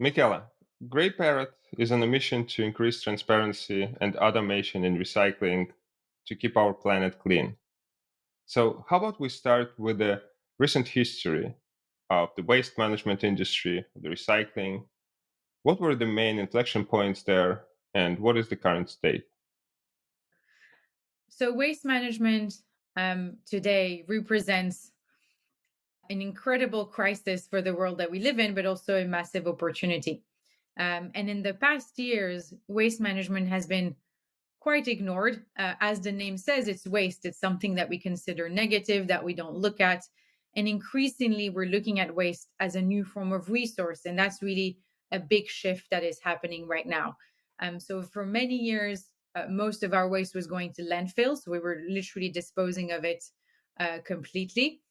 Mikela, Greyparrot is on a mission to increase transparency and automation in recycling to keep our planet clean. So, how about we start with the recent history of the waste management industry, the recycling? What were the main inflection points there, and what is the current state? So, waste management today represents an incredible crisis for the world that we live in, but also a massive opportunity. And in the past years, waste management has been quite ignored. As the name says, it's waste. It's something that we consider negative, that we don't look at. And increasingly, we're looking at waste as a new form of resource. And that's really a big shift that is happening right now. So, for many years, most of our waste was going to landfill. So, we were literally disposing of it completely.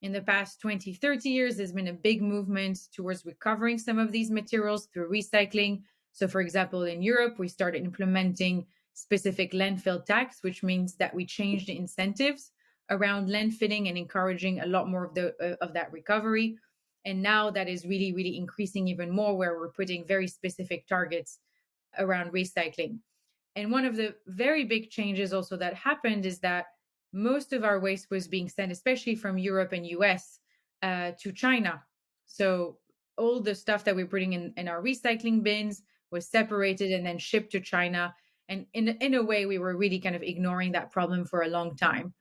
In the past 20, 30 years, there's been a big movement towards recovering some of these materials through recycling. So, for example, in Europe, we started implementing specific landfill tax, which means that we changed the incentives around landfilling and encouraging a lot more of that recovery. And now that is really, really increasing even more, where we're putting very specific targets around recycling. And one of the very big changes also that happened is that most of our waste was being sent, especially from Europe and US, to China. So all the stuff that we're putting in our recycling bins was separated and then shipped to China. And in a way, we were really kind of ignoring that problem for a long time.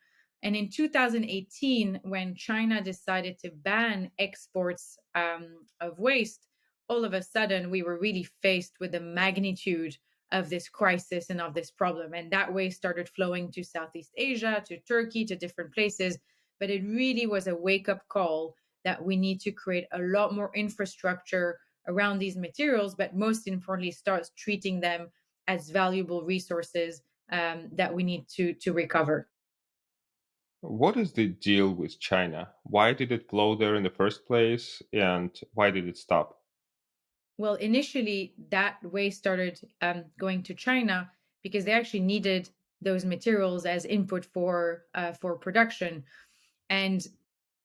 And in 2018, when China decided to ban exports of waste, all of a sudden we were really faced with the magnitude of this crisis and of this problem. And that waste started flowing to Southeast Asia, to Turkey, to different places. But it really was a wake up call that we need to create a lot more infrastructure around these materials, but most importantly, start treating them as valuable resources that we need to recover. What is the deal with China? Why did it flow there in the first place, and why did it stop? Well, initially, that waste started going to China because they actually needed those materials as input for production. And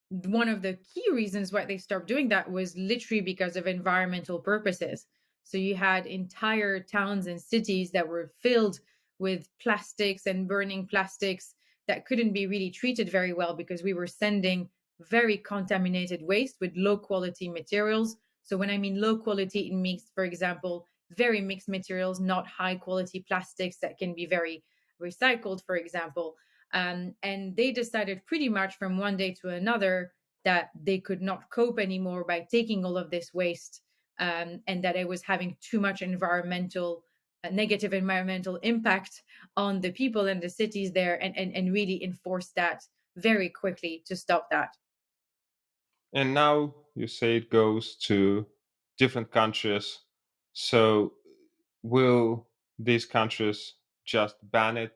one of the key reasons why they stopped doing that was literally because of environmental purposes. So you had entire towns and cities that were filled with plastics and burning plastics that couldn't be really treated very well because we were sending very contaminated waste with low quality materials. So when I mean low quality, it means, for example, very mixed materials, not high quality plastics that can be very recycled, for example. And they decided pretty much from one day to another that they could not cope anymore by taking all of this waste, and that it was having too much negative environmental impact on the people and the cities there, and really enforce that very quickly to stop that. And now you say it goes to different countries. So, will these countries just ban it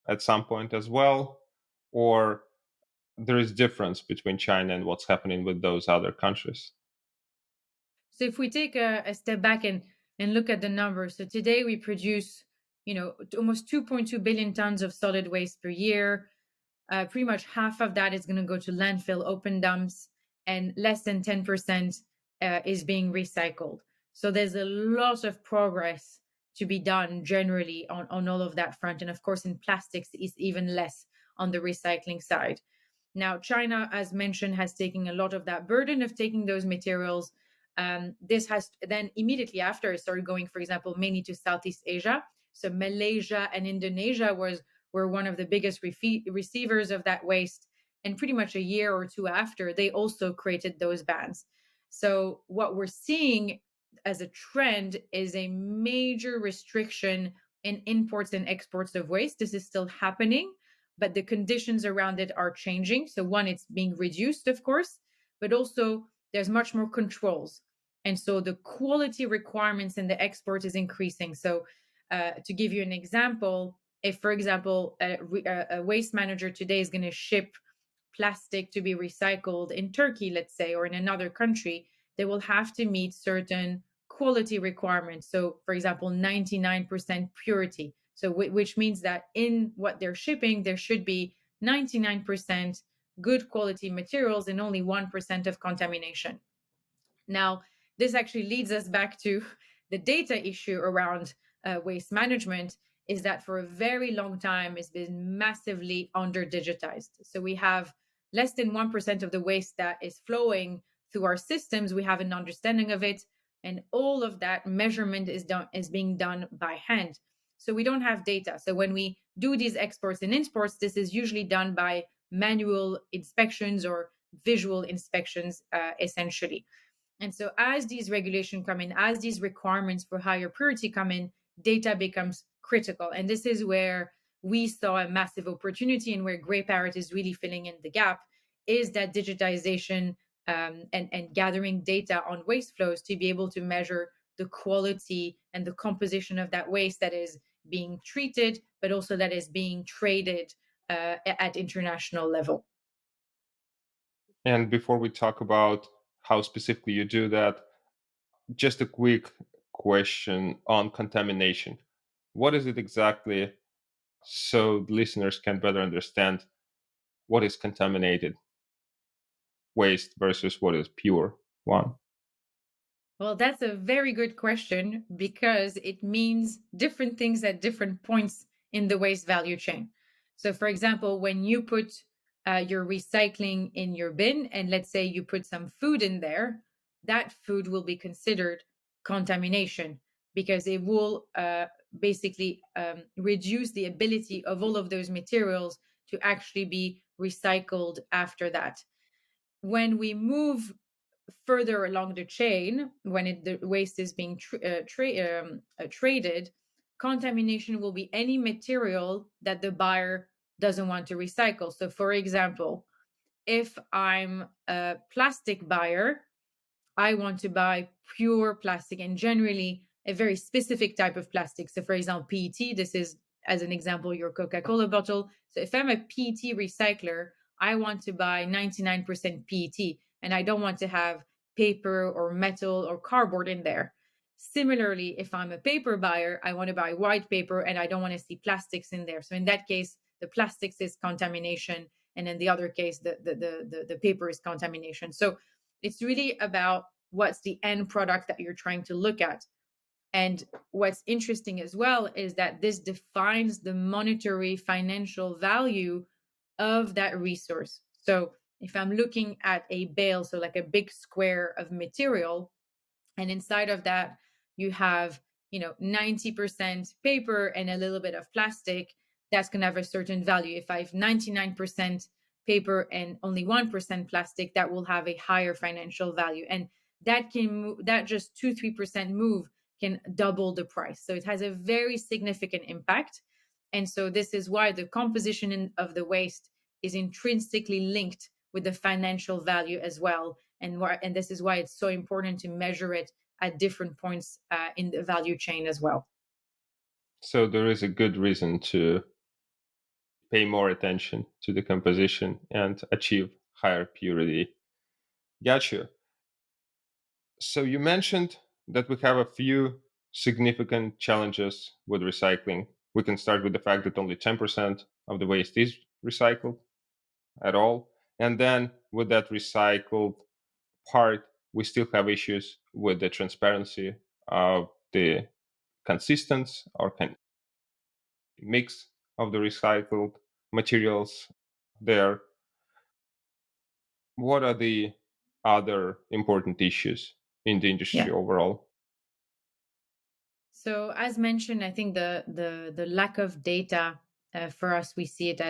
at some point as well? Or there is difference between China and what's happening with those other countries? So if we take a step back and look at the numbers, so today we produce, almost 2.2 billion tons of solid waste per year. Pretty much half of that is going to go to landfill open dumps, and less than 10% is being recycled. So there's a lot of progress to be done generally on all of that front. And of course, in plastics, is even less on the recycling side. Now, China, as mentioned, has taken a lot of that burden of taking those materials. This has then immediately after started going, for example, mainly to Southeast Asia. So Malaysia and Indonesia were one of the biggest receivers of that waste. And pretty much a year or two after, they also created those bans. So what we're seeing as a trend is a major restriction in imports and exports of waste. This is still happening, but the conditions around it are changing. So one, it's being reduced, of course, but also there's much more controls. And so the quality requirements in the export is increasing. So to give you an example, if, for example, a waste manager today is going to ship plastic to be recycled in Turkey, let's say, or in another country, they will have to meet certain quality requirements. So, for example, 99% purity. So, which means that in what they're shipping, there should be 99% good quality materials and only 1% of contamination. Now, this actually leads us back to the data issue around waste management, is that for a very long time it's been massively under digitized. So we have less than 1% of the waste that is flowing through our systems. We have an understanding of it, and all of that measurement is being done by hand. So we don't have data. So when we do these exports and imports, this is usually done by manual inspections or visual inspections, essentially. And so as these regulations come in, as these requirements for higher purity come in, data becomes critical. And this is where we saw a massive opportunity, and where Greyparrot is really filling in the gap, is that digitization, and gathering data on waste flows to be able to measure the quality and the composition of that waste that is being treated, but also that is being traded at international level. And before we talk about how specifically you do that, just a quick question on contamination. What is it exactly, so listeners can better understand what is contaminated waste versus what is pure one? Well, that's a very good question, because it means different things at different points in the waste value chain. So, for example, when you put your recycling in your bin, and let's say you put some food in there, that food will be considered contamination, because it will basically reduce the ability of all of those materials to actually be recycled after that. When we move further along the chain, when the waste is being traded, contamination will be any material that the buyer doesn't want to recycle. So, for example, if I'm a plastic buyer, I want to buy pure plastic, and generally a very specific type of plastic. So, for example, PET, this is, as an example, your Coca Cola bottle. So, if I'm a PET recycler, I want to buy 99% PET, and I don't want to have paper or metal or cardboard in there. Similarly, if I'm a paper buyer, I want to buy white paper, and I don't want to see plastics in there. So, in that case, the plastics is contamination. And in the other case, the paper is contamination. So, it's really about what's the end product that you're trying to look at. And what's interesting as well is that this defines the monetary financial value of that resource. So if I'm looking at a bale, so like a big square of material, and inside of that you have 90% paper and a little bit of plastic, that's going to have a certain value. If I have 99% paper and only 1% plastic, that will have a higher financial value. And that can move, that just 2-3% move can double the price. So it has a very significant impact. And so this is why the composition of the waste is intrinsically linked with the financial value as well. And this is why it's so important to measure it at different points in the value chain as well. So there is a good reason to pay more attention to the composition and achieve higher purity. Gotcha. So you mentioned that we have a few significant challenges with recycling. We can start with the fact that only 10% of the waste is recycled at all. And then with that recycled part, we still have issues with the transparency of the consistence or mix of the recycled materials there. What are the other important issues in the industry Yeah. overall? So as mentioned, I think the lack of data, for us, we see it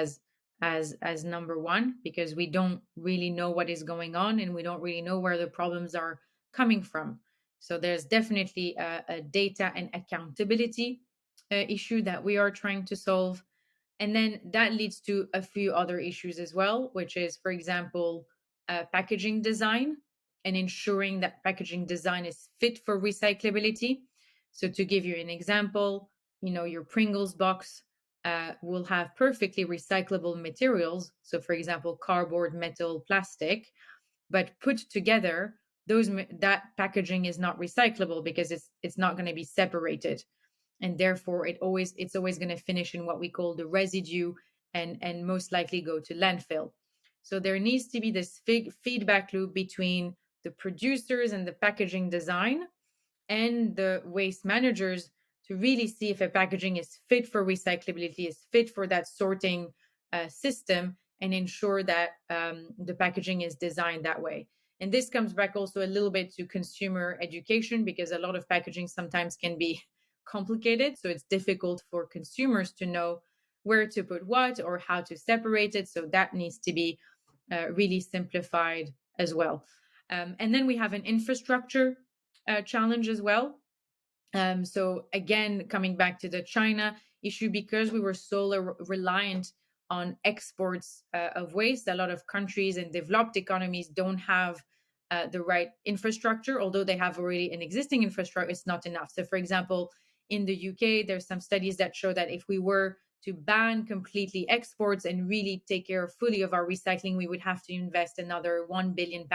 as number one, because we don't really know what is going on, and we don't really know where the problems are coming from. So there's definitely a data and accountability issue that we are trying to solve. And then that leads to a few other issues as well, which is, for example, packaging design, and ensuring that packaging design is fit for recyclability. So, to give you an example, your Pringles box will have perfectly recyclable materials. So, for example, cardboard, metal, plastic, but put together, that packaging is not recyclable, because it's not going to be separated, and therefore it's always going to finish in what we call the residue, and most likely go to landfill. So there needs to be this feedback loop between the producers and the packaging design and the waste managers to really see if a packaging is fit for recyclability, is fit for that sorting system, and ensure that the packaging is designed that way. And this comes back also a little bit to consumer education, because a lot of packaging sometimes can be complicated. So it's difficult for consumers to know where to put what or how to separate it. So that needs to be really simplified as well. And then we have an infrastructure challenge as well. So again, coming back to the China issue, because we were so reliant on exports of waste, a lot of countries and developed economies don't have the right infrastructure. Although they have already an existing infrastructure, it's not enough. So, for example, in the UK, there's some studies that show that if we were to ban completely exports and really take care fully of our recycling, we would have to invest another £1 billion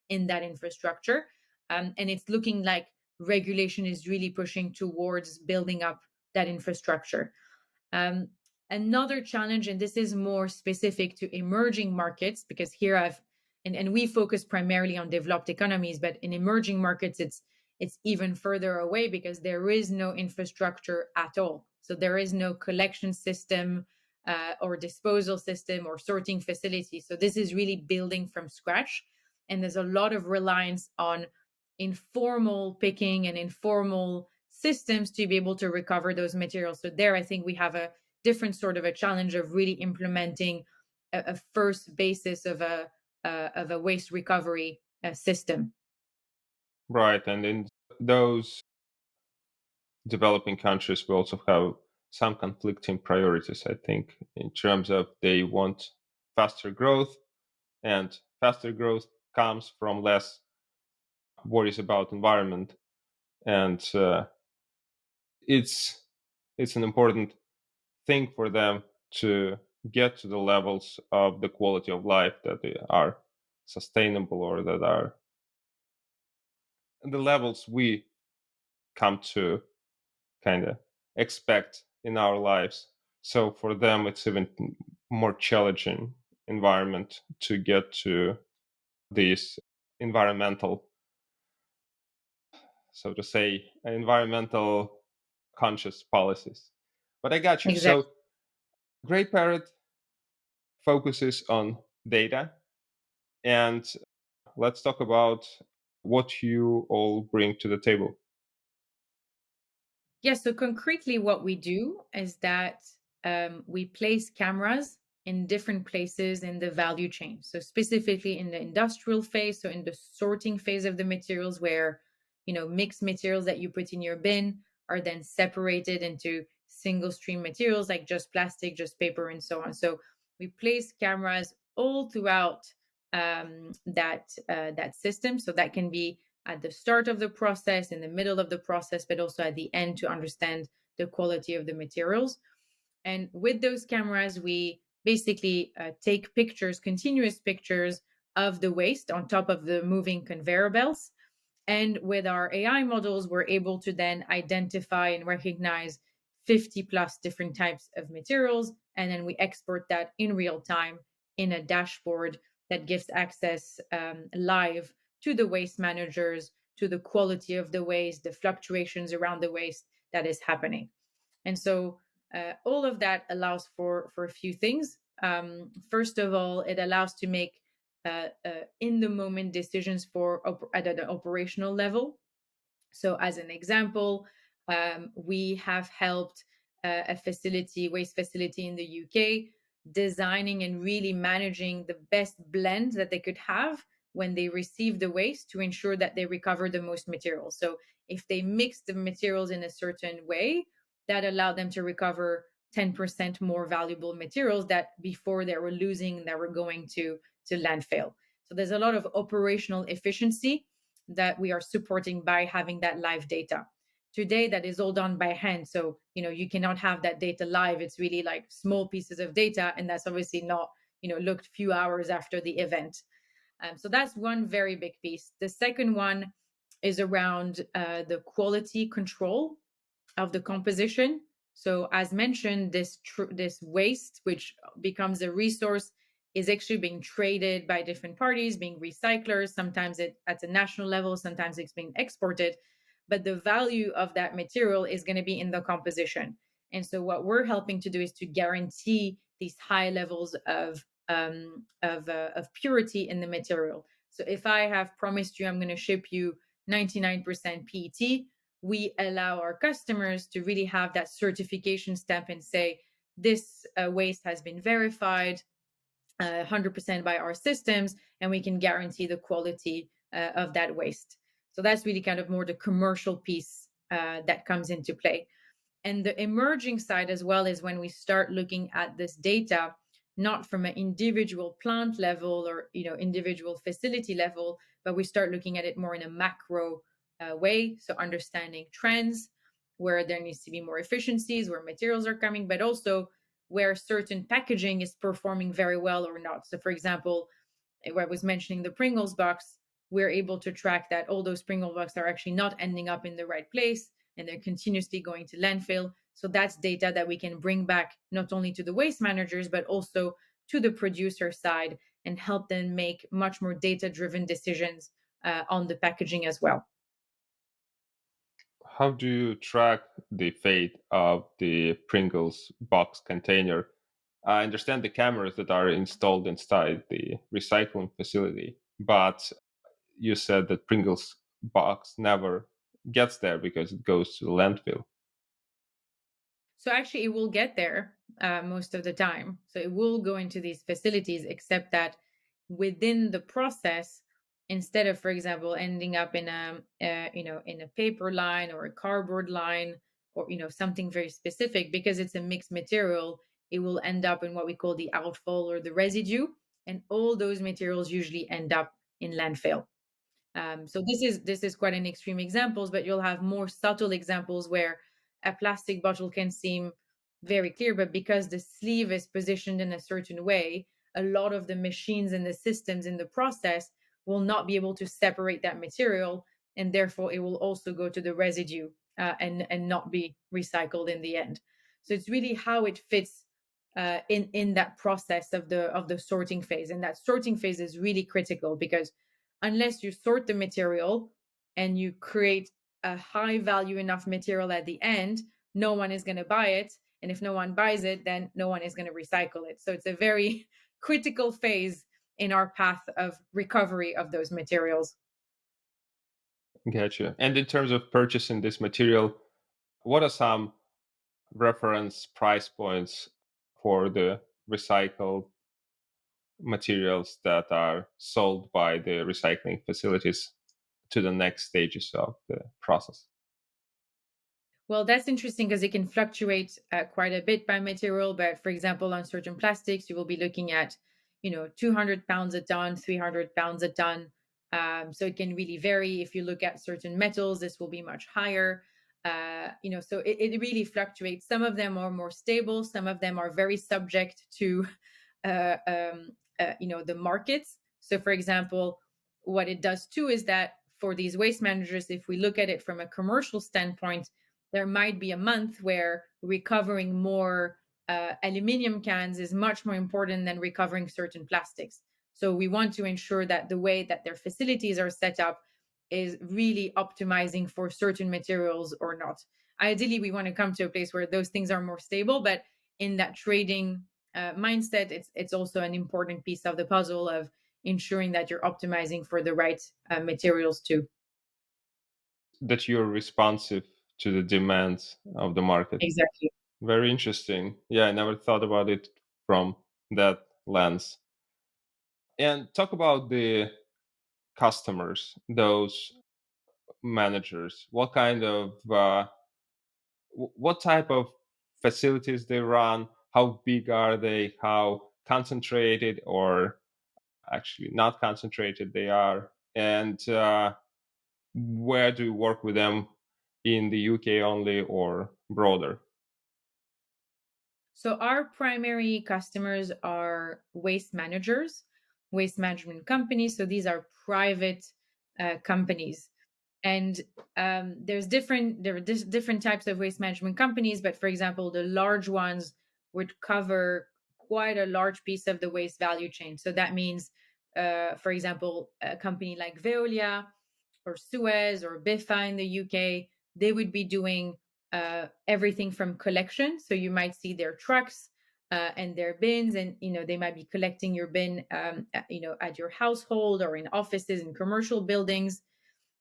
in that infrastructure. And it's looking like regulation is really pushing towards building up that infrastructure. Um, Another challenge, and this is more specific to emerging markets, because here and we focus primarily on developed economies, but in emerging markets, it's even further away because there is no infrastructure at all. So there is no collection system or disposal system or sorting facility. So this is really building from scratch. And there's a lot of reliance on informal picking and informal systems to be able to recover those materials. So there, I think we have a different sort of a challenge of really implementing a first basis of a waste recovery system. Right. And in those developing countries, we also have some conflicting priorities, I think, in terms of they want faster growth, and faster growth comes from less worries about environment. And it's it's an important thing for them to get to the levels of the quality of life that they are sustainable, or that are the levels we come to kind of expect in our lives. So for them, it's even more challenging environment to get to these environmental, so to say, environmental conscious policies. But I got you. Exactly. So Great Parrot focuses on data, and let's talk about what you all bring to the table. Yeah, so concretely, what we do is that we place cameras in different places in the value chain. So specifically in the industrial phase, so in the sorting phase of the materials, where mixed materials that you put in your bin are then separated into single stream materials like just plastic, just paper, and so on. So we place cameras all throughout that system. So that can be at the start of the process, in the middle of the process, but also at the end to understand the quality of the materials. And with those cameras, we basically take pictures, continuous pictures of the waste on top of the moving conveyor belts. And with our AI models, we're able to then identify and recognize 50 plus different types of materials. And then we export that in real time in a dashboard that gives access live to the waste managers, to the quality of the waste, the fluctuations around the waste that is happening. And so all of that allows for a few things. First of all, it allows to make in the moment decisions at an operational level. So, as an example, we have helped waste facility in the UK, designing and really managing the best blend that they could have when they receive the waste to ensure that they recover the most materials. So, if they mix the materials in a certain way, that allowed them to recover 10% more valuable materials that before they were losing, that were going to landfill. So, there's a lot of operational efficiency that we are supporting by having that live data. Today, that is all done by hand. So, you cannot have that data live. It's really like small pieces of data. And that's obviously not, looked few hours after the event. So that's one very big piece. The second one is around the quality control of the composition. So, as mentioned, this waste, which becomes a resource, is actually being traded by different parties, being recyclers. Sometimes at a national level, sometimes it's being exported. But the value of that material is going to be in the composition. And so what we're helping to do is to guarantee these high levels of purity in the material. So if I have promised you I'm going to ship you 99% PET, we allow our customers to really have that certification stamp and say this waste has been verified 100% by our systems, and we can guarantee the quality of that waste. So that's really kind of more the commercial piece that comes into play. And the emerging side as well is when we start looking at this data, not from an individual plant level or individual facility level, but we start looking at it more in a macro way. So understanding trends, where there needs to be more efficiencies, where materials are coming, but also where certain packaging is performing very well or not. So, for example, where I was mentioning the Pringles box, we're able to track that all those Pringles boxes are actually not ending up in the right place and they're continuously going to landfill. So that's data that we can bring back not only to the waste managers, but also to the producer side and help them make much more data driven decisions on the packaging as well. How do you track the fate of the Pringles box container? I understand the cameras that are installed inside the recycling facility, but you said that Pringles box never gets there because it goes to the landfill. So actually, it will get there most of the time. So it will go into these facilities, except that within the process, instead of, for example, ending up in a paper line or a cardboard line or something very specific, because it's a mixed material, it will end up in what we call the outfall or the residue, and all those materials usually end up in landfill. So this is quite an extreme examples, but you'll have more subtle examples where a plastic bottle can seem very clear, but because the sleeve is positioned in a certain way, a lot of the machines and the systems in the process will not be able to separate that material, and therefore it will also go to the residue and not be recycled in the end. So it's really how it fits in that process of the sorting phase, and that sorting phase is really critical because unless you sort the material and you create a high value enough material at the end, no one is going to buy it. And if no one buys it, then no one is going to recycle it. So it's a very critical phase in our path of recovery of those materials. Gotcha. And in terms of purchasing this material, what are some reference price points for the recycled materials that are sold by the recycling facilities to the next stages of the process? Well, that's interesting because it can fluctuate quite a bit by material. But for example, on certain plastics, you will be looking at, 200 pounds a ton, 300 pounds a ton. So it can really vary. If you look at certain metals, this will be much higher. So it really fluctuates. Some of them are more stable. Some of them are very subject to, uh, um, the markets. So, for example, what it does too is that for these waste managers, if we look at it from a commercial standpoint, there might be a month where recovering more aluminum cans is much more important than recovering certain plastics. So we want to ensure that the way that their facilities are set up is really optimizing for certain materials or not. Ideally, we want to come to a place where those things are more stable, but in that trading mindset, it's also an important piece of the puzzle of ensuring that you're optimizing for the right materials too. That you're responsive to the demands of the market. Exactly. Very interesting. Yeah, I never thought about it from that lens. And talk about the customers, those managers. What type of facilities they run? How big are they? How concentrated or actually not concentrated they are? And where do you work with them in the UK only or broader? So our primary customers are waste managers, waste management companies. So these are private companies, and there are different types of waste management companies. But for example, the large ones would cover quite a large piece of the waste value chain. So that means, for example, a company like Veolia or Suez or Bifa in the UK, they would be doing everything from collection. So you might see their trucks and their bins, and they might be collecting your bin, at your household or in offices and commercial buildings.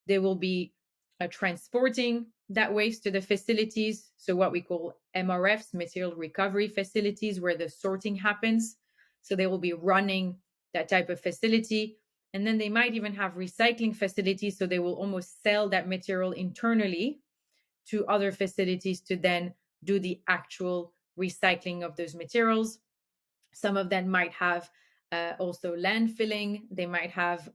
They will be transporting that waste to the facilities. So, what we call MRFs, material recovery facilities, where the sorting happens. So, they will be running that type of facility. And then they might even have recycling facilities. So, they will almost sell that material internally to other facilities to then do the actual recycling of those materials. Some of them might have also landfilling. They might have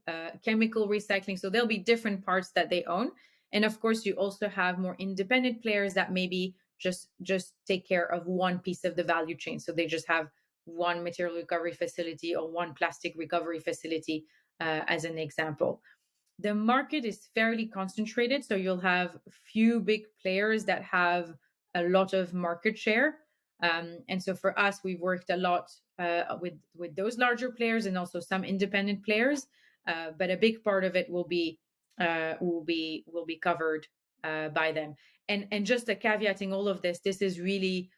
chemical recycling. So there'll be different parts that they own. And of course, you also have more independent players that maybe just take care of one piece of the value chain. So they just have one material recovery facility or one plastic recovery facility, as an example. The market is fairly concentrated, so you'll have few big players that have a lot of market share. And so for us, we've worked a lot with those larger players and also some independent players. But a big part of it will be covered by them. And just a caveating all of this, this is really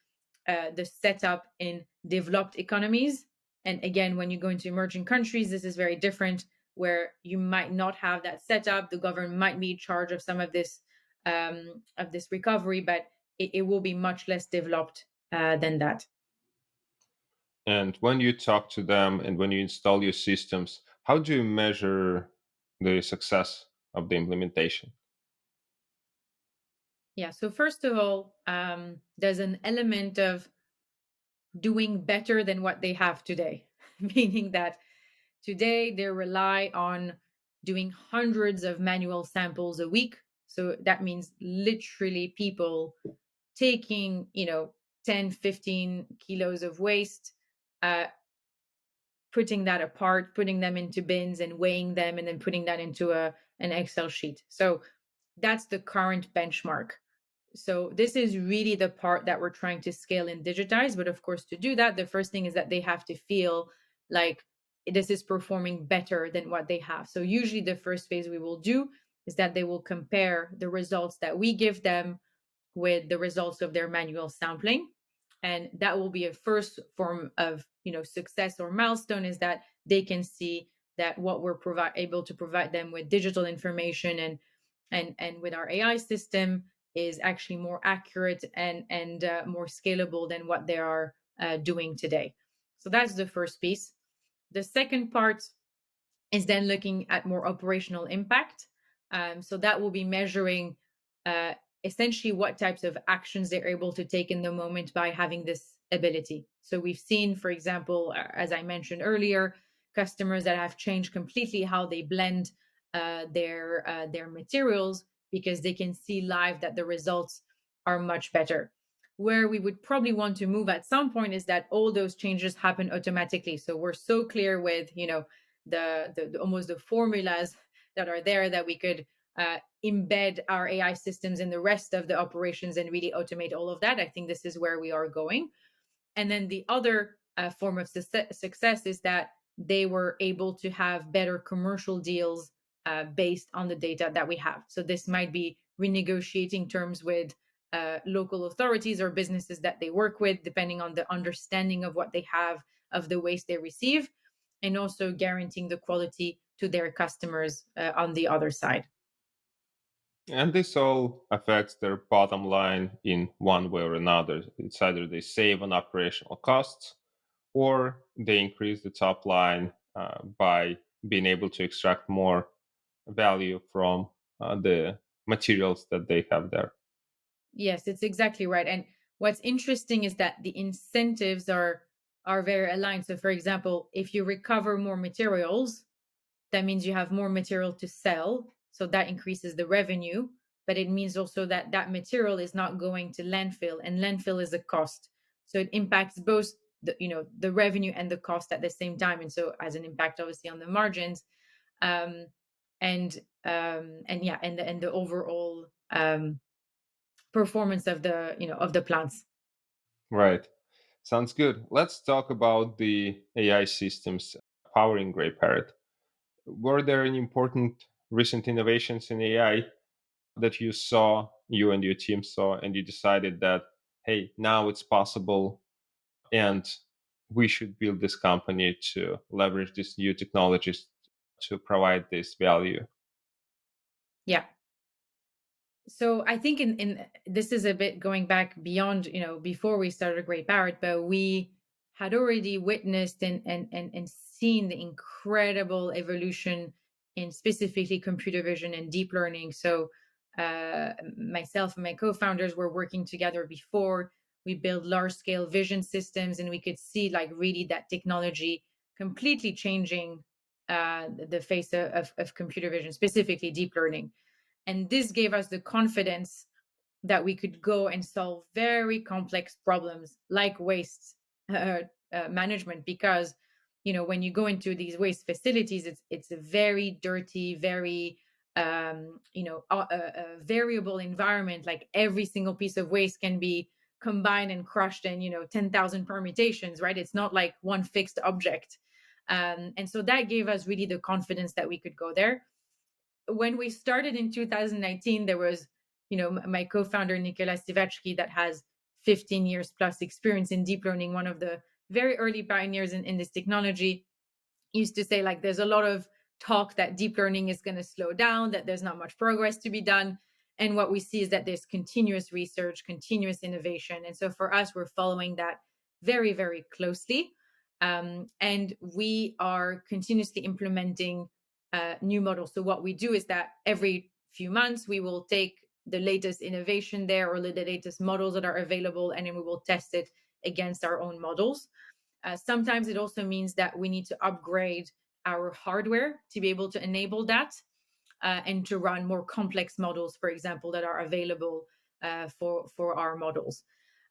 the setup in developed economies. And again, when you go into emerging countries, this is very different, where you might not have that setup. The government might be in charge of this recovery, but it will be much less developed than that. And when you talk to them and when you install your systems, how do you measure the success of the implementation? Yeah. So first of all, there's an element of doing better than what they have today, meaning that today they rely on doing hundreds of manual samples a week. So that means literally people taking, 10, 15 kilos of waste, uh, putting that apart, putting them into bins and weighing them, and then putting that into an Excel sheet. So that's the current benchmark. So this is really the part that we're trying to scale and digitize. But of course, to do that, the first thing is that they have to feel like this is performing better than what they have. So usually the first phase we will do is that they will compare the results that we give them with the results of their manual sampling. And that will be a first form of success or milestone, is that they can see that what we're able to provide them with digital information and with our AI system is actually more accurate and more scalable than what they are doing today. So that's the first piece. The second part is then looking at more operational impact. So that will be measuring uh, essentially what types of actions they're able to take in the moment by having this ability. So we've seen, for example, as I mentioned earlier, customers that have changed completely how they blend their materials because they can see live that the results are much better. Where we would probably want to move at some point is that all those changes happen automatically. So we're so clear with the almost the formulas that are there, that we could embed our AI systems in the rest of the operations and really automate all of that. I think this is where we are going. And then the other form of success is that they were able to have better commercial deals based on the data that we have. So this might be renegotiating terms with local authorities or businesses that they work with, depending on the understanding of what they have of the waste they receive, and also guaranteeing the quality to their customers on the other side. And this all affects their bottom line in one way or another. It's either they save on operational costs or they increase the top line by being able to extract more value from the materials that they have there. Yes, it's exactly right. And what's interesting is that the incentives are very aligned. So for example, if you recover more materials, that means you have more material to sell. So that increases the revenue, but it means also that that material is not going to landfill, and landfill is a cost. So it impacts both the revenue and the cost at the same time. And so as an impact obviously on the margins, um, and yeah, and the overall performance of the plants. Right. Sounds good. Let's talk about the AI systems powering Greyparrot. Were there any important recent innovations in AI that you and your team saw, and you decided that, hey, now it's possible, and we should build this company to leverage these new technologies to provide this value? Yeah. So I think in this is a bit going back beyond, before we started Great Barrett, but we had already witnessed and seen the incredible evolution in specifically computer vision and deep learning. So myself and my co-founders were working together before. We built large scale vision systems, and we could see like really that technology completely changing the face of computer vision, specifically deep learning. And this gave us the confidence that we could go and solve very complex problems like waste management, because when you go into these waste facilities, it's a very dirty, very variable environment. Like every single piece of waste can be combined and crushed in 10,000 permutations, right? It's not like one fixed object. And so that gave us really the confidence that we could go there. When we started in 2019, there was, my co-founder Nikela Stivachki, that has 15 years plus experience in deep learning, one of the very early pioneers in this technology, used to say like there's a lot of talk that deep learning is going to slow down, that there's not much progress to be done. And what we see is that there's continuous research, continuous innovation. And so for us, we're following that very, very closely. And we are continuously implementing new models. So what we do is that every few months, we will take the latest innovation there, or the latest models that are available, and then we will test it against our own models. Sometimes it also means that we need to upgrade our hardware to be able to enable that, and to run more complex models, for example, that are available for our models.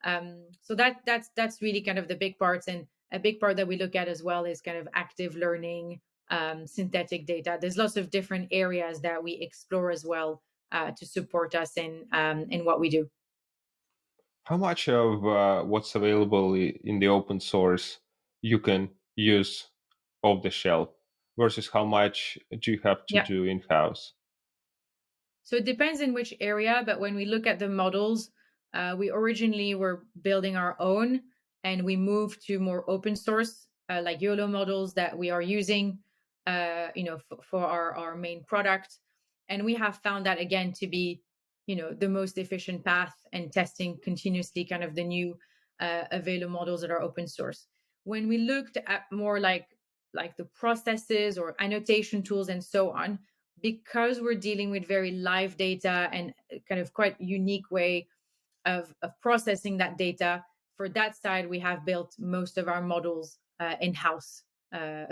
So that's really kind of the big parts, and a big part that we look at as well is kind of active learning, synthetic data. There's lots of different areas that we explore as well to support us in what we do. How much of what's available in the open source you can use off the shelf versus how much do you have to Yeah. do in house? So it depends in which area, but when we look at the models, we originally were building our own, and we moved to more open source, like YOLO models that we are using, for our main product. And we have found that again to be, the most efficient path, and testing continuously kind of the new available models that are open source. When we looked at more like the processes or annotation tools and so on, because we're dealing with very live data and kind of quite unique way of processing that data, for that side we have built most of our models in-house,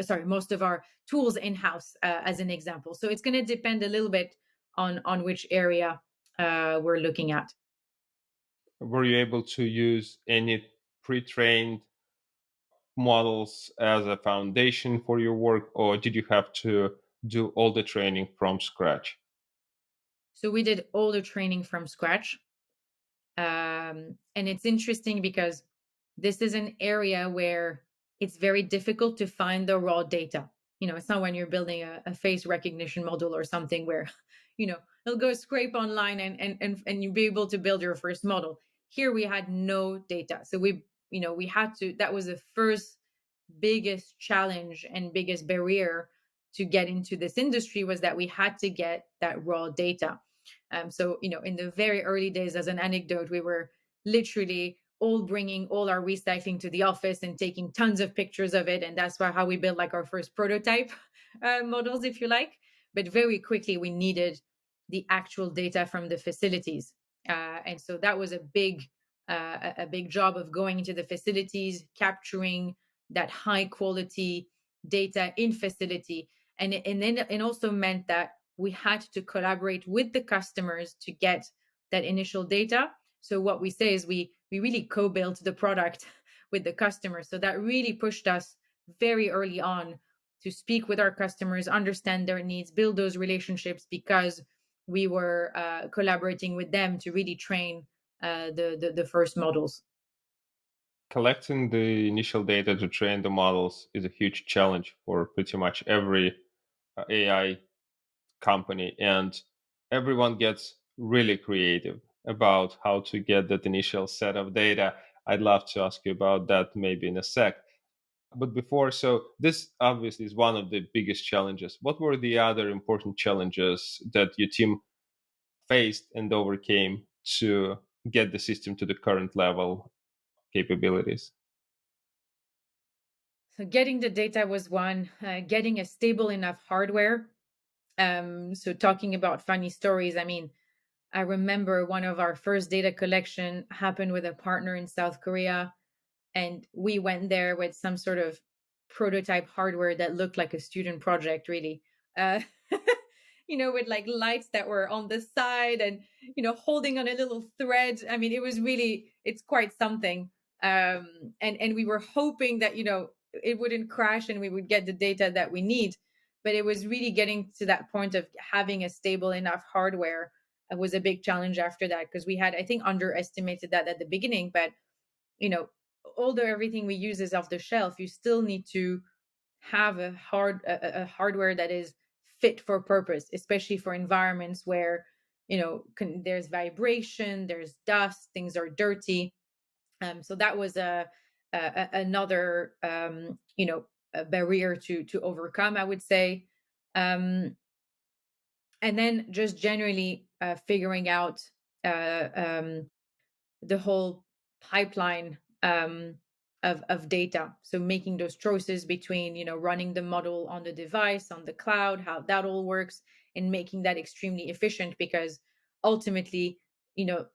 sorry, most of our tools in-house, as an example. So it's going to depend a little bit on which area we're looking at. Were you able to use any pre-trained models as a foundation for your work, or did you have to do all the training from scratch? So we did all the training from scratch. And it's interesting because this is an area where it's very difficult to find the raw data. It's not when you're building a face recognition model or something where, it'll go scrape online and you'll be able to build your first model. Here we had no data. So we had to, that was the first biggest challenge and biggest barrier to get into this industry, was that we had to get that raw data. So, in the very early days, as an anecdote, we were literally all bringing all our recycling to the office and taking tons of pictures of it. And that's how we built like our first prototype models, if you like. But very quickly, we needed the actual data from the facilities. And so that was a big job of going into the facilities, capturing that high quality data in facility. And then it also meant that we had to collaborate with the customers to get that initial data. So what we say is we really co-built the product with the customer. So that really pushed us very early on to speak with our customers, understand their needs, build those relationships, because we were collaborating with them to really train the first models. Collecting the initial data to train the models is a huge challenge for pretty much every AI company, and everyone gets really creative about how to get that initial set of data. I'd love to ask you about that maybe in a sec. But before, so this obviously is one of the biggest challenges. What were the other important challenges that your team faced and overcame to get the system to the current level capabilities? So getting the data was one, getting a stable enough hardware. So talking about funny stories, I mean, I remember one of our first data collection happened with a partner in South Korea, and we went there with some sort of prototype hardware that looked like a student project, really. Uh, with like lights that were on the side and holding on a little thread. I mean, it's quite something. And we were hoping that it wouldn't crash and we would get the data that we need. But it was really getting to that point of having a stable enough hardware was a big challenge after that, because we had, I think, underestimated that at the beginning. But you know although everything we use is off the shelf, you still need to have a hardware that is fit for purpose, especially for environments where there's vibration, there's dust, things are dirty. So that was another a barrier to overcome, I would say. Um, and then just generally figuring out the whole pipeline of data. So making those choices between running the model on the device, on the cloud, how that all works, and making that extremely efficient, because ultimately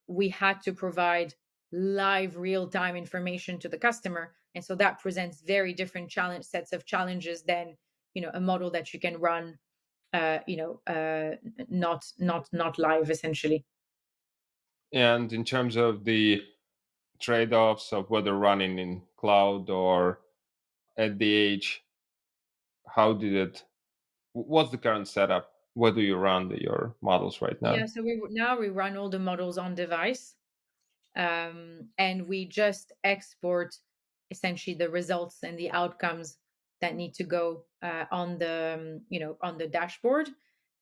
we had to provide live real time information to the customer, and so that presents very different challenge sets of challenges than a model that you can run not live, essentially. And in terms of the trade-offs of whether running in cloud or at the edge, how did it? What's the current setup? Where do you run your models right Yeah, now? so we run all the models on device, and we just export essentially the results and the outcomes that need to go on the on the dashboard.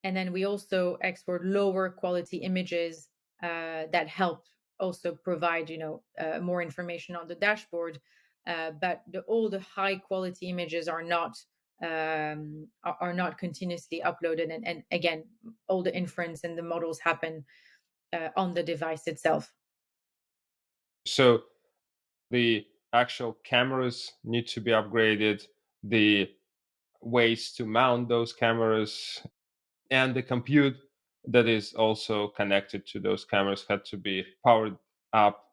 And then we also export lower quality images that help also provide more information on the dashboard. But all the high quality images are not continuously uploaded, and again, all the inference and the models happen on the device itself. So the actual cameras need to be upgraded, the ways to mount those cameras, and the compute that is also connected to those cameras had to be powered up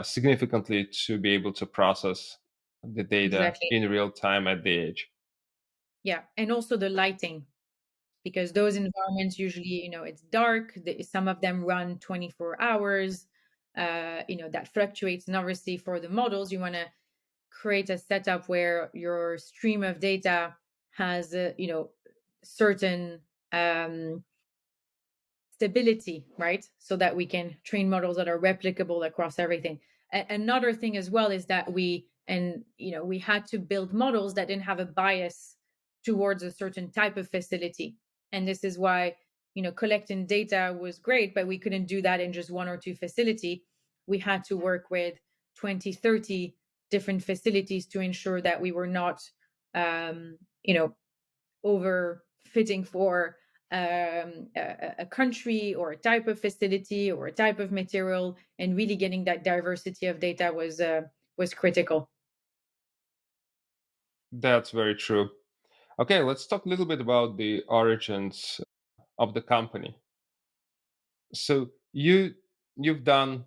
significantly to be able to process the data Exactly. in real time at the edge. Yeah, and also the lighting, because those environments usually, it's dark. Some of them run 24 hours. That fluctuates. And obviously, for the models, you want to create a setup where your stream of data has, certain um, stability, right? So that we can train models that are replicable across everything. Another thing as well is that we had to build models that didn't have a bias towards a certain type of facility. And this is why, collecting data was great, but we couldn't do that in just one or two facility. We had to work with 20, 30 different facilities to ensure that we were not you know over fitting for a country or a type of facility or a type of material, and really getting that diversity of data was critical. That's very true. Okay, let's talk a little bit about the origins of the company. So you've done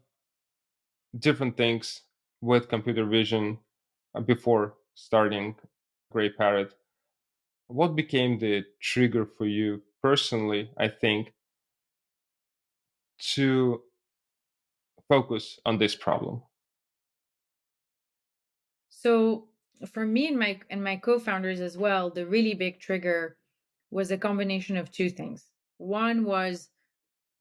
different things with computer vision before starting Grey Parrot. What became the trigger for you personally, I think, to focus on this problem? So for me and my co-founders as well, the really big trigger was a combination of two things. One was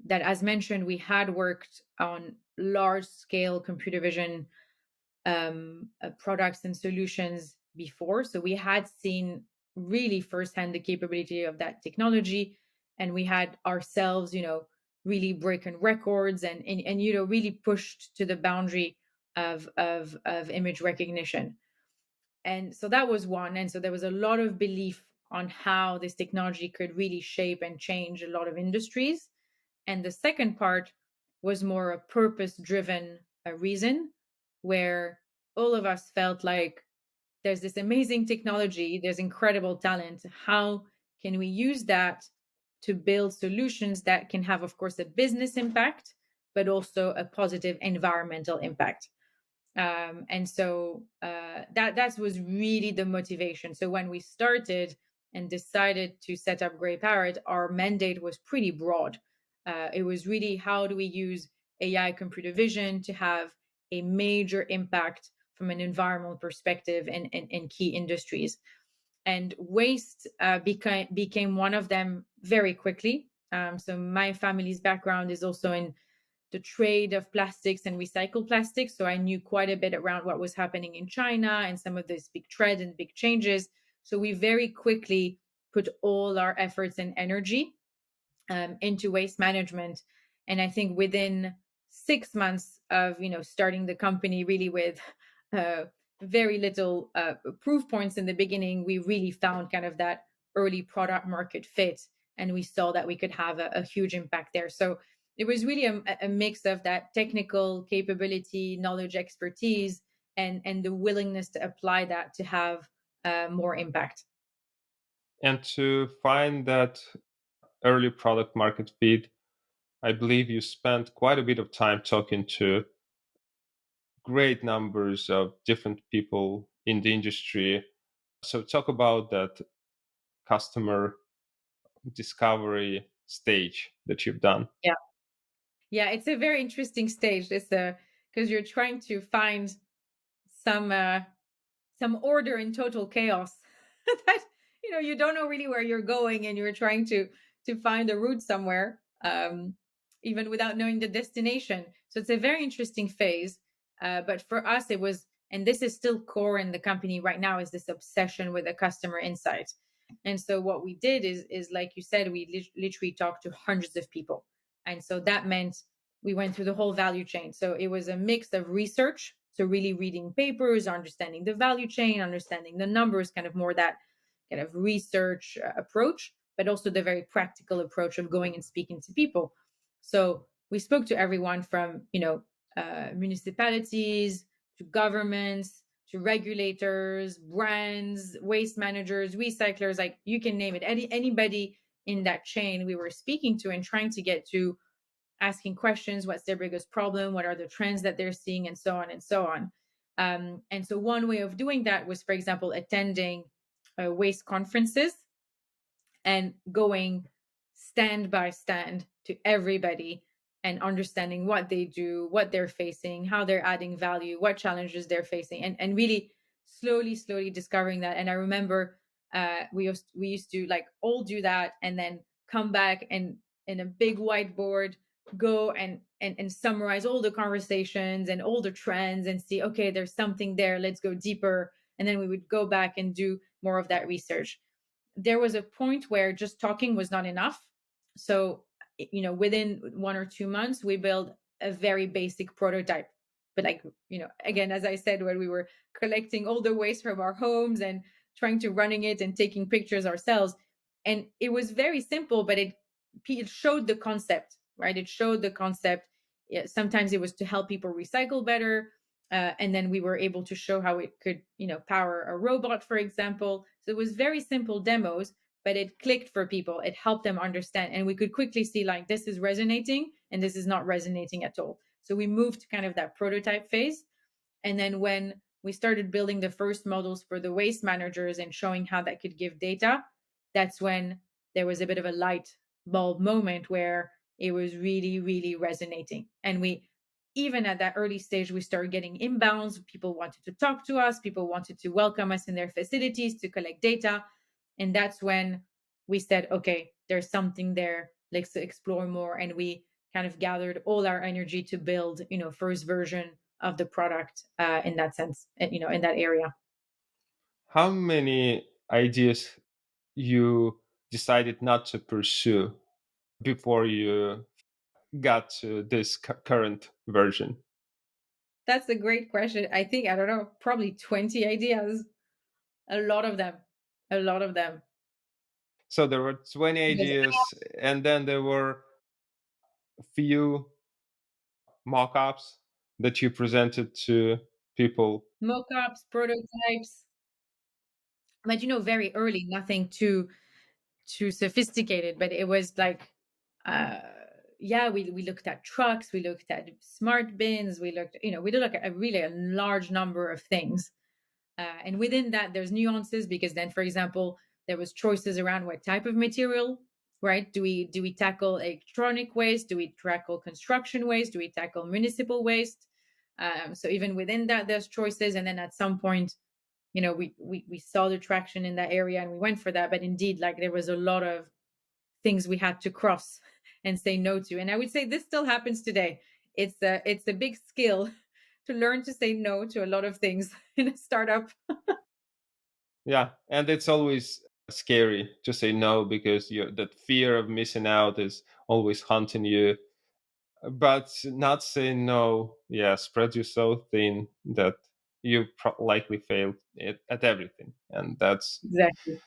that, as mentioned, we had worked on large scale computer vision products and solutions before. So we had seen really firsthand the capability of that technology, and we had ourselves, really breaking records and really pushed to the boundary of image recognition. And so that was one. And so there was a lot of belief on how this technology could really shape and change a lot of industries. And the second part was more a purpose driven reason, where all of us felt like there's this amazing technology, there's incredible talent. How can we use that to build solutions that can have, of course, a business impact, but also a positive environmental impact? And so that was really the motivation. So when we started and decided to set up Greyparrot, our mandate was pretty broad. It was really, how do we use AI computer vision to have a major impact from an environmental perspective in key industries? And waste became one of them very quickly. So my family's background is also in the trade of plastics and recycled plastics. So I knew quite a bit around what was happening in China and some of those big trends and big changes. So we very quickly put all our efforts and energy into waste management. And I think within 6 months of starting the company, really with uh, very little proof points in the beginning, we really found kind of that early product market fit, and we saw that we could have a huge impact there. So it was really a mix of that technical capability, knowledge, expertise, and the willingness to apply that to have more impact. And to find that early product market fit, I believe you spent quite a bit of time talking to great numbers of different people in the industry. So, talk about that customer discovery stage that you've done. Yeah. Yeah, it's a very interesting stage. It's because you're trying to find some uh some order in total chaos. That you don't know really where you're going, and you're trying to find a route somewhere, even without knowing the destination. So it's a very interesting phase. But for us, it was, and this is still core in the company right now, is this obsession with the customer insight. And so what we did is like you said, we literally talked to hundreds of people. And so that meant we went through the whole value chain. So it was a mix of research, so really reading papers, understanding the value chain, understanding the numbers, kind of more that kind of research approach, but also the very practical approach of going and speaking to people. So we spoke to everyone from municipalities to governments to regulators, brands, waste managers, recyclers, like you can name it. Anybody in that chain we were speaking to, and trying to get to asking questions: what's their biggest problem, what are the trends that they're seeing, and so on and so on. And so one way of doing that was, for example, attending waste conferences and going stand by stand to everybody and understanding what they do, what they're facing, how they're adding value, what challenges they're facing, and really slowly discovering that. And I remember we used to like all do that, and then come back and in a big whiteboard go and summarize all the conversations and all the trends and see, okay, there's something there, let's go deeper. And then we would go back and do more of that research. There was a point where just talking was not enough. So, within 1 or 2 months, we built a very basic prototype. But, like, again, as I said, when we were collecting all the waste from our homes and trying to running it and taking pictures ourselves. And it was very simple, but it showed the concept, right? It showed the concept. Yeah, sometimes it was to help people recycle better. And then we were able to show how it could, power a robot, for example. So it was very simple demos, but it clicked for people. It helped them understand. And we could quickly see, like, this is resonating and this is not resonating at all. So we moved to kind of that prototype phase. And then when we started building the first models for the waste managers and showing how that could give data, that's when there was a bit of a light bulb moment where it was really, really resonating. And we, even at that early stage, we started getting inbounds. People wanted to talk to us, people wanted to welcome us in their facilities to collect data. And that's when we said, okay, there's something there, let's explore more. And we kind of gathered all our energy to build, first version of the product in that sense, in that area. How many ideas you decided not to pursue before you got to this current version? That's a great question. I think, I don't know, probably 20 ideas. A lot of them. A lot of them. So there were 20 Because ideas, and then there were a few mock-ups that you presented to people. mock-ups, prototypes, but very early, nothing too sophisticated, but it was like, uh yeah, we looked at trucks, we looked at smart bins, we did like a really a large number of things. And within that, there's nuances, because then, for example, there was choices around what type of material, right? Do we tackle electronic waste? Do we tackle construction waste? Do we tackle municipal waste? So even within that, there's choices. And then at some point, we saw the traction in that area and we went for that. But indeed, like, there was a lot of things we had to cross and say no to. And I would say this still happens today. It's a big skill to learn to say no to a lot of things in a startup. Yeah, and it's always scary to say no because that fear of missing out is always haunting you. But not saying no, yeah, spreads you so thin that you likely fail at everything, Exactly.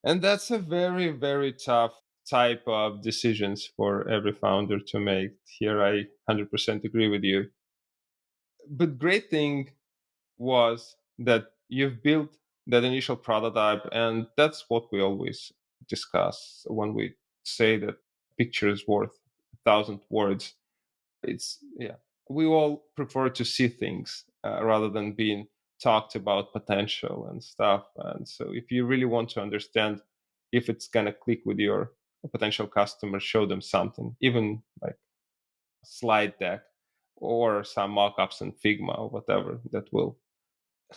and that's a very very tough type of decisions for every founder to make. Here, I 100% agree with you. But great thing was that you've built that initial prototype, and that's what we always discuss when we say that picture is worth 1,000 words. It's, yeah, we all prefer to see things rather than being talked about potential and stuff. And so if you really want to understand if it's going to click with your potential customer, show them something, even like a slide deck or some mock-ups in Figma or whatever, that will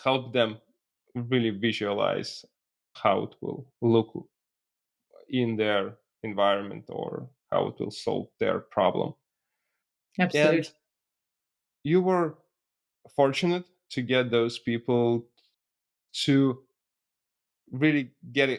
help them really visualize how it will look in their environment or how it will solve their problem. And Absolutely. you were fortunate to get those people to really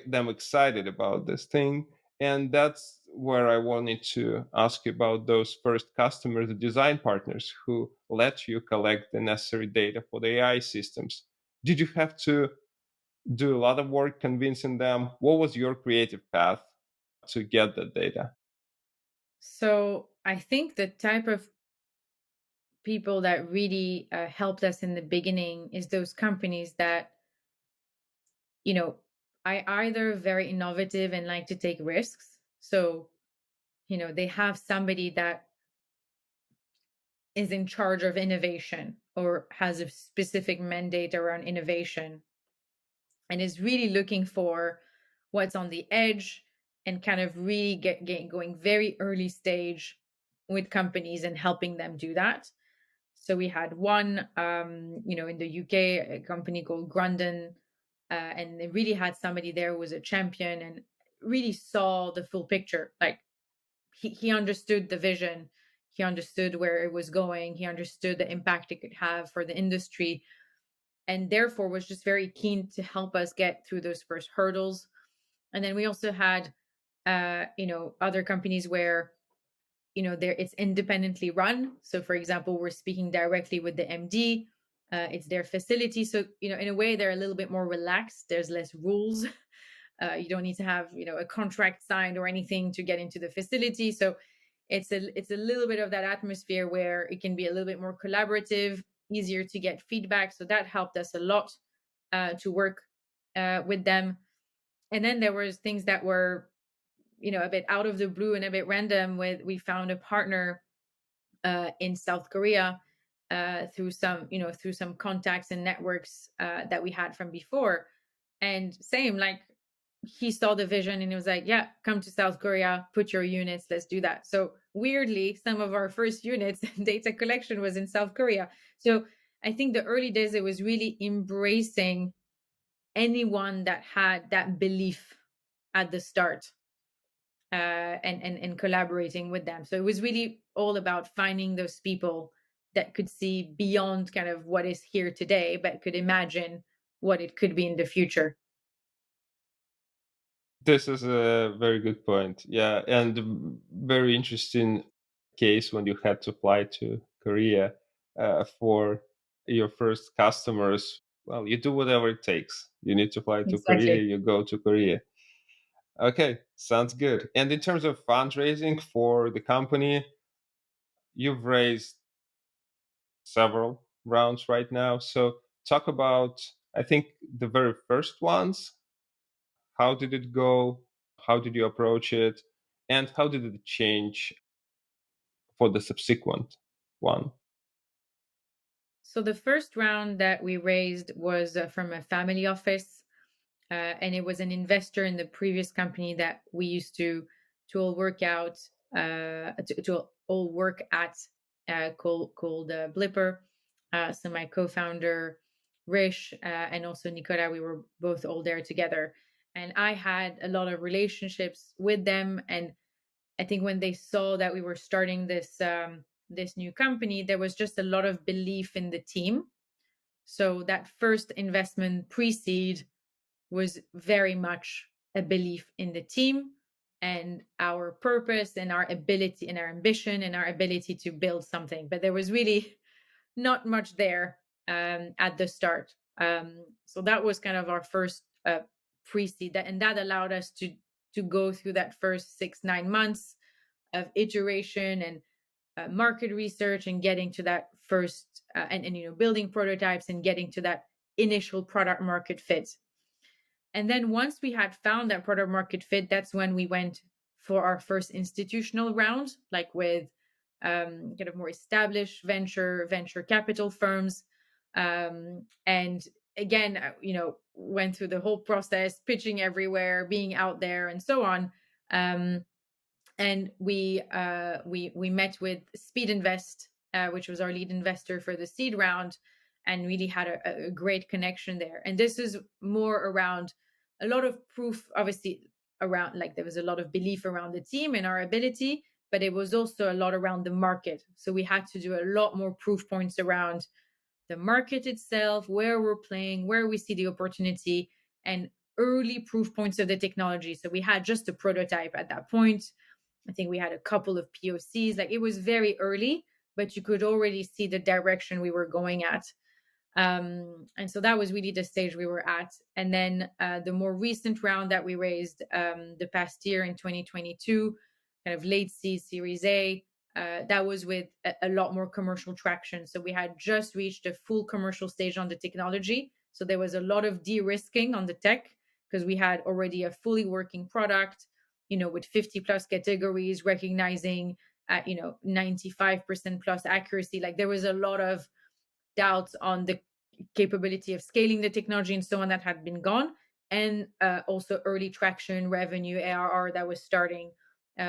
them excited about this thing. And that's where I wanted to ask you about those first customers, the design partners who let you collect the necessary data for the AI systems. Did you have to do a lot of work convincing them? What was your creative path to get that data? So I think the type of people that really helped us in the beginning is those companies that, you know, I either very innovative and like to take risks. So, they have somebody that is in charge of innovation or has a specific mandate around innovation and is really looking for what's on the edge and kind of really going very early stage with companies and helping them do that. So we had one, in the UK, a company called Grundon, and they really had somebody there who was a champion and really saw the full picture. Like, he understood the vision, he understood where it was going, he understood the impact it could have for the industry, and therefore was just very keen to help us get through those first hurdles. And then we also had, other companies where, there it's independently run. So, for example, we're speaking directly with the MD. It's their facility, so in a way they're a little bit more relaxed. There's less rules. You don't need to have a contract signed or anything to get into the facility. So it's a little bit of that atmosphere where it can be a little bit more collaborative, easier to get feedback. So that helped us a lot to work with them. And then there was things that were a bit out of the blue and a bit random. With We found a partner in South Korea through some contacts and networks that we had from before. And same, like, he saw the vision and he was like, yeah, come to South Korea, put your units, let's do that. So weirdly, some of our first units data collection was in South Korea. So I think the early days, it was really embracing anyone that had that belief at the start, and collaborating with them. So it was really all about finding those people that could see beyond kind of what is here today, but could imagine what it could be in the future. This is a very good point. Yeah, and very interesting case when you had to fly to Korea for your first customers. Well, you do whatever it takes. You need to fly to Korea, Exactly. you go to Korea. Okay, sounds good. And in terms of fundraising for the company, you've raised several rounds right now. So talk about, I think, the very first ones. How did it go? How did you approach it? And how did it change for the subsequent one? So the first round that we raised was from a family office, and it was an investor in the previous company that we used to all work out to all work at, called Blipper. So my co-founder Rish and also Nicola, we were both all there together, and I had a lot of relationships with them. And I think when they saw that we were starting this new company, there was just a lot of belief in the team. So that first investment pre-seed was very much a belief in the team and our purpose and our ability and our ambition and our ability to build something. But there was really not much there at the start. So that was kind of our first pre-seed, and that allowed us to go through that first 6 9 months of iteration and market research and getting to that first and building prototypes and getting to that initial product market fit. And then once we had found that product market fit, that's when we went for our first institutional round, like with kind of more established venture capital firms. And again, went through the whole process, pitching everywhere, being out there, and so on. And we met with Speedinvest, which was our lead investor for the seed round, and really had a great connection there. And this is more around a lot of proof, obviously, around, like, there was a lot of belief around the team and our ability, but it was also a lot around the market. So we had to do a lot more proof points around the market itself, where we're playing, where we see the opportunity, and early proof points of the technology. So we had just a prototype at that point. I think we had a couple of POCs. Like, it was very early, but you could already see the direction we were going at. And so that was really the stage we were at. And then the more recent round that we raised the past year in 2022, kind of late seed Series A, that was with a lot more commercial traction. So we had just reached a full commercial stage on the technology. So there was a lot of de-risking on the tech because we had already a fully working product, with 50 plus categories, recognizing at 95% plus accuracy. Like, there was a lot of doubts on the capability of scaling the technology and so on that had been gone, and also early traction, revenue, ARR that was starting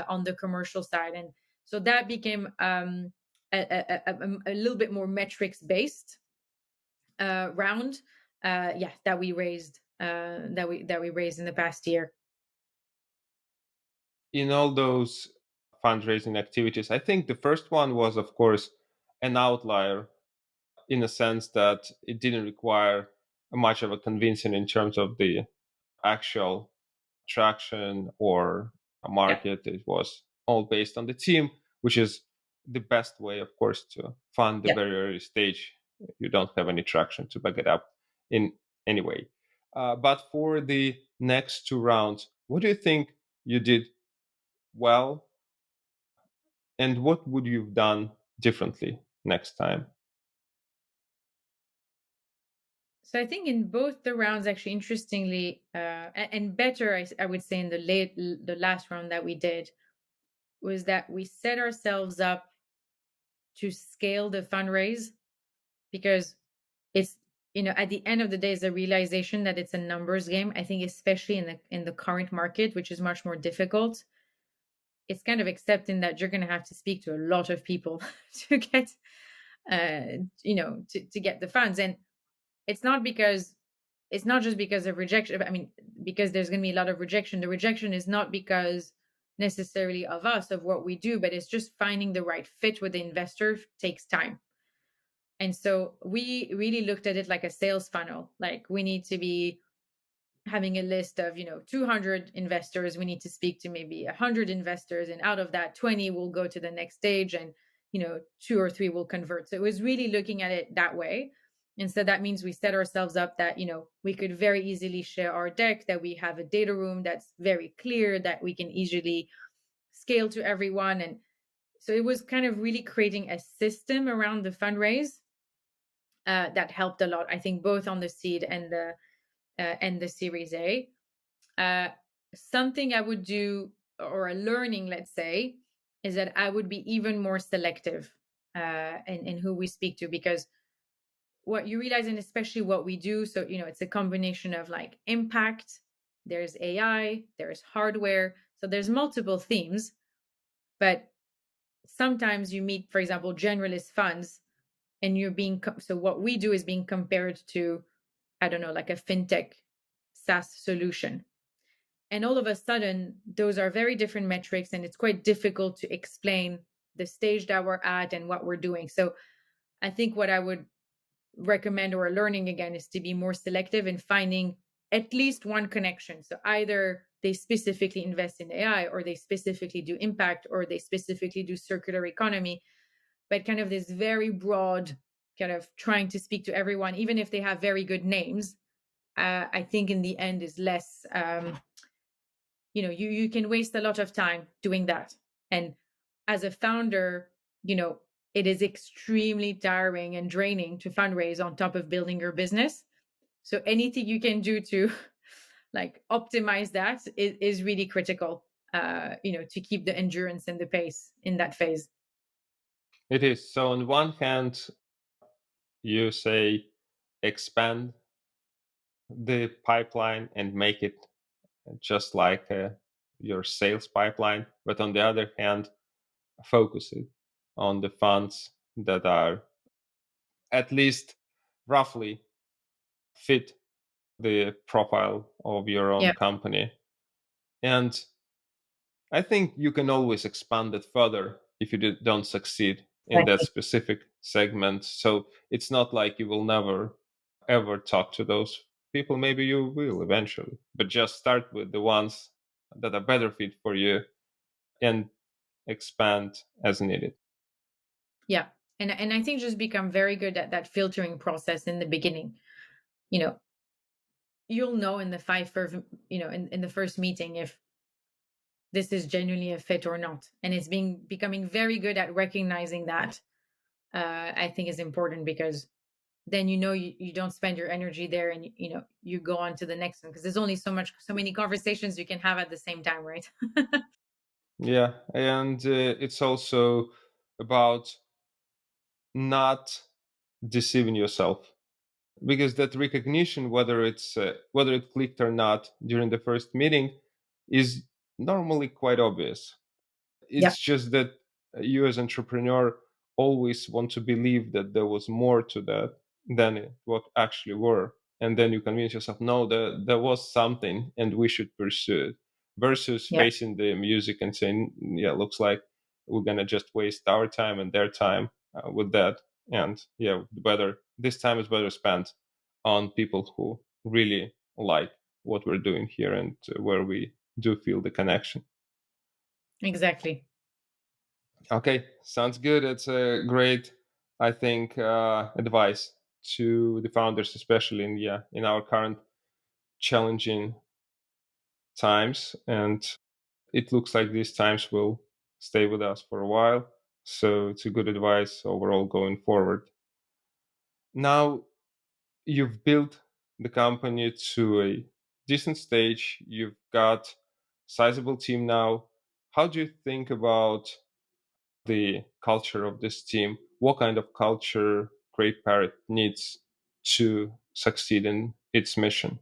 on the commercial side. And so that became a little bit more metrics based round, that we raised that we raised in the past year. In all those fundraising activities, I think the first one was, of course, an outlier in a sense that it didn't require much of a convincing in terms of the actual traction or a Yeah. market. It was all based on the team, which is the best way, of course, to fund the Yeah. very early stage. You don't have any traction to back it up in any way. But for the next two rounds, what do you think you did well, and what would you have done differently next time? So I think in both the rounds, actually, interestingly, and better, I would say, in the last round that we did, was that we set ourselves up to scale the fundraise, because it's, at the end of the day, is the realization that it's a numbers game. I think especially in the current market, which is much more difficult, it's kind of accepting that you're going to have to speak to a lot of people to get to get the funds. And it's not because it's not just because of rejection. I mean, because there's going to be a lot of rejection. The rejection is not because necessarily of us, of what we do, but it's just finding the right fit with the investor takes time. And so we really looked at it like a sales funnel. Like we need to be having a list of 200 investors. We need to speak to maybe 100 investors, and out of that 20 will go to the next stage, and two or three will convert. So it was really looking at it that way. And so that means we set ourselves up that we could very easily share our deck, that we have a data room that's very clear, that we can easily scale to everyone. And so it was kind of really creating a system around the fundraise that helped a lot, I think, both on the seed and the Series A. Uh, Something I would do, or a learning, let's say, is that I would be even more selective in who we speak to, because what you realize, and especially what we do, so it's a combination of like impact. There's AI, there's hardware, so there's multiple themes. But sometimes you meet, for example, generalist funds, and you're being so what we do is being compared to, I don't know, like a fintech SaaS solution. And all of a sudden, those are very different metrics, and it's quite difficult to explain the stage that we're at and what we're doing. So I think what I would recommend, or learning again, is to be more selective in finding at least one connection. So either they specifically invest in AI, or they specifically do impact, or they specifically do circular economy, but kind of this very broad kind of trying to speak to everyone, even if they have very good names. I think in the end is less. You can waste a lot of time doing that. And as a founder, it is extremely tiring and draining to fundraise on top of building your business. So anything you can do to like optimize that is really critical, to keep the endurance and the pace in that phase. It is. So on one hand, you say expand the pipeline and make it just like your sales pipeline, but on the other hand, focus it on the funds that are at least roughly fit the profile of your own Yeah, company. And I think you can always expand it further if you don't succeed in that exactly. specific segment. So it's not like you will never ever talk to those people. Maybe you will eventually, but just start with the ones that are better fit for you and expand as needed. Yeah. And I think just become very good at that filtering process in the beginning. You know, you'll know in the in the first meeting if this is genuinely a fit or not. And it's becoming very good at recognizing that. I think is important, because then you don't spend your energy there, and you go on to the next one, because there's only so many conversations you can have at the same time, right? Yeah, and it's also about not deceiving yourself, because that recognition, whether it clicked or not during the first meeting, is normally quite obvious. Yeah. It's just that you as entrepreneur always want to believe that there was more to that than what actually were, and then you convince yourself, no, there was something and we should pursue it, versus Yeah. facing the music and saying, yeah, looks like we're gonna just waste our time and their time with that. And yeah, better this time is better spent on people who really like what we're doing here, and where we do feel the connection. Exactly. Okay, sounds good. It's a great, I think, advice to the founders, especially in our current challenging times. And it looks like these times will stay with us for a while. So it's a good advice overall going forward. Now you've built the company to a decent stage. You've got sizable team now. How do you think about the culture of this team? What kind of culture Great Parrot needs to succeed in its mission?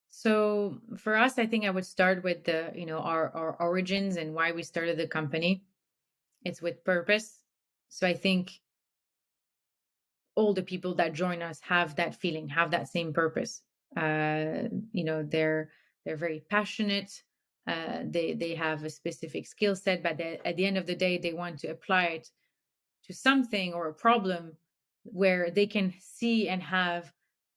So for us, I think I would start with our origins and why we started the company. It's with purpose. So I think all the people that join us have that feeling, have that same purpose. They're very passionate. They have a specific skill set, but at the end of the day, they want to apply it to something or a problem where they can see and have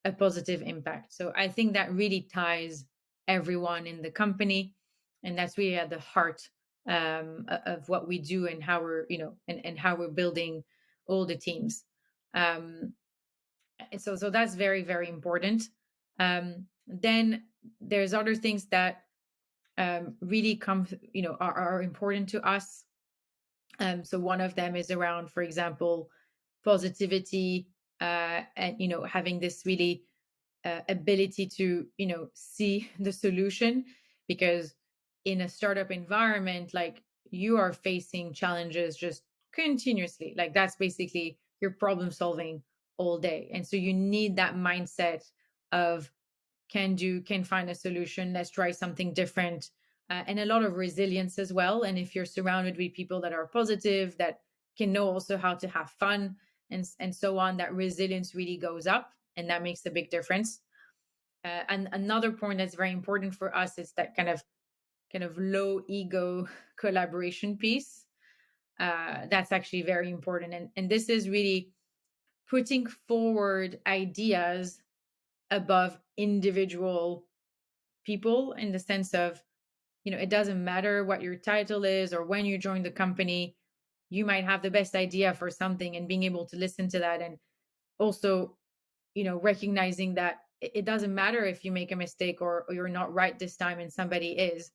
a positive impact. So I think that really ties everyone in the company, and that's really at the heart of what we do and how we're, and how we're building all the teams. Um, so that's very, very important. Then there's other things that really come, are important to us. So one of them is around, for example, positivity, and having this really ability to see the solution, because in a startup environment, like, you are facing challenges just continuously. Like, that's basically your problem solving all day, and so you need that mindset of can find a solution, let's try something different, and a lot of resilience as well. And if you're surrounded with people that are positive, that can know also how to have fun, and so on, that resilience really goes up, and that makes a big difference. And another point that's very important for us is that kind of low ego collaboration piece. That's actually very important, and this is really putting forward ideas above individual people, in the sense of, it doesn't matter what your title is or when you join the company. You might have the best idea for something, and being able to listen to that, and also, recognizing that it doesn't matter if you make a mistake, or you're not right this time and somebody is.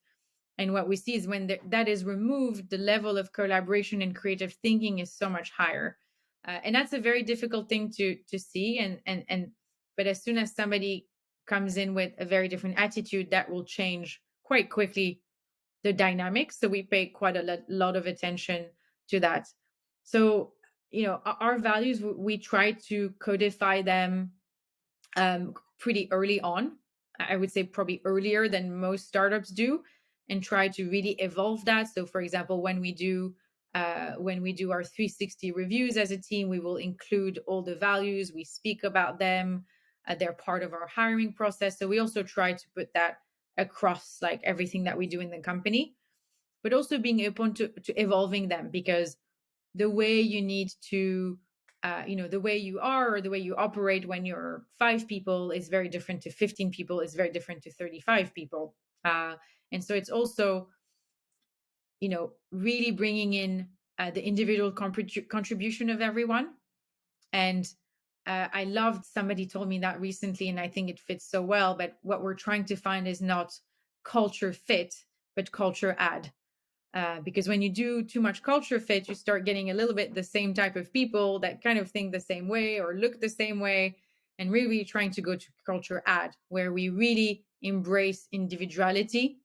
And what we see is when that is removed, the level of collaboration and creative thinking is so much higher. And that's a very difficult thing to see. And but as soon as somebody comes in with a very different attitude, that will change quite quickly the dynamics. So we pay quite a lot of attention to that. So, our values, we try to codify them pretty early on. I would say probably earlier than most startups do, and try to really evolve that. So, for example, when we do our 360 reviews as a team, we will include all the values. We speak about them. They're part of our hiring process. So we also try to put that across, like, everything that we do in the company, but also being open to evolving them, because the way you need to the way you are, or the way you operate when you're 5 people, is very different to 15 people, is very different to 35 people. And so it's also, really bringing in the individual contribution of everyone. And I loved, somebody told me that recently, and I think it fits so well. But what we're trying to find is not culture fit, but culture add. Because when you do too much culture fit, you start getting a little bit the same type of people that kind of think the same way or look the same way. And really trying to go to culture add, where we really embrace individuality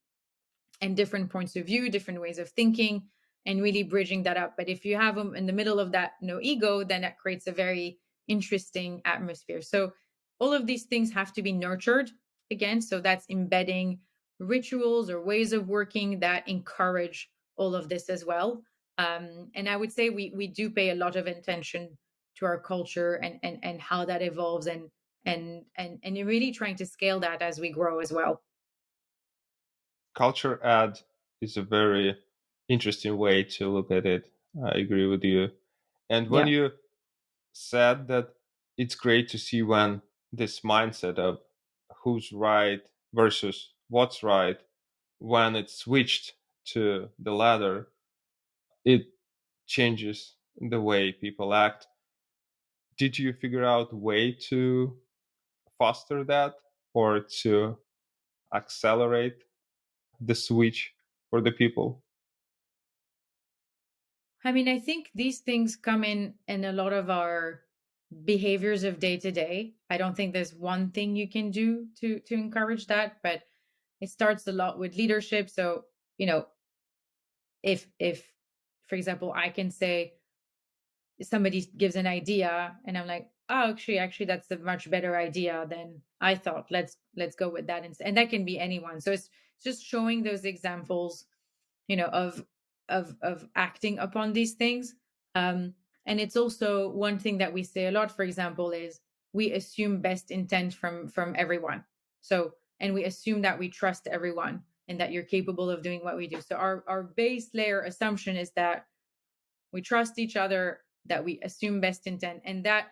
and different points of view, different ways of thinking, and really bridging that up. But if you have them in the middle of that no ego, then that creates a very interesting atmosphere. So all of these things have to be nurtured again. So that's embedding rituals or ways of working that encourage all of this as well. And I would say we do pay a lot of attention to our culture, and how that evolves, and really trying to scale that as we grow as well. Culture ad is a very interesting way to look at it. I agree with you. And when Yeah. you said that it's great to see when this mindset of who's right versus what's right, when it's switched to the latter, it changes the way people act. Did you figure out a way to foster that, or to accelerate the switch for the people? I mean, I think these things come in a lot of our behaviors of day to day. I don't think there's one thing you can do to encourage that, but it starts a lot with leadership. So, if for example, I can say, somebody gives an idea and I'm like, oh, actually that's a much better idea than I thought. Let's go with that instead. And that can be anyone. So it's just showing those examples, of acting upon these things. um and it's also one thing that we say a lot, for example, is we assume best intent from everyone. So, and we assume that we trust everyone and that you're capable of doing what we do. So our base layer assumption is that we trust each other, that we assume best intent, and that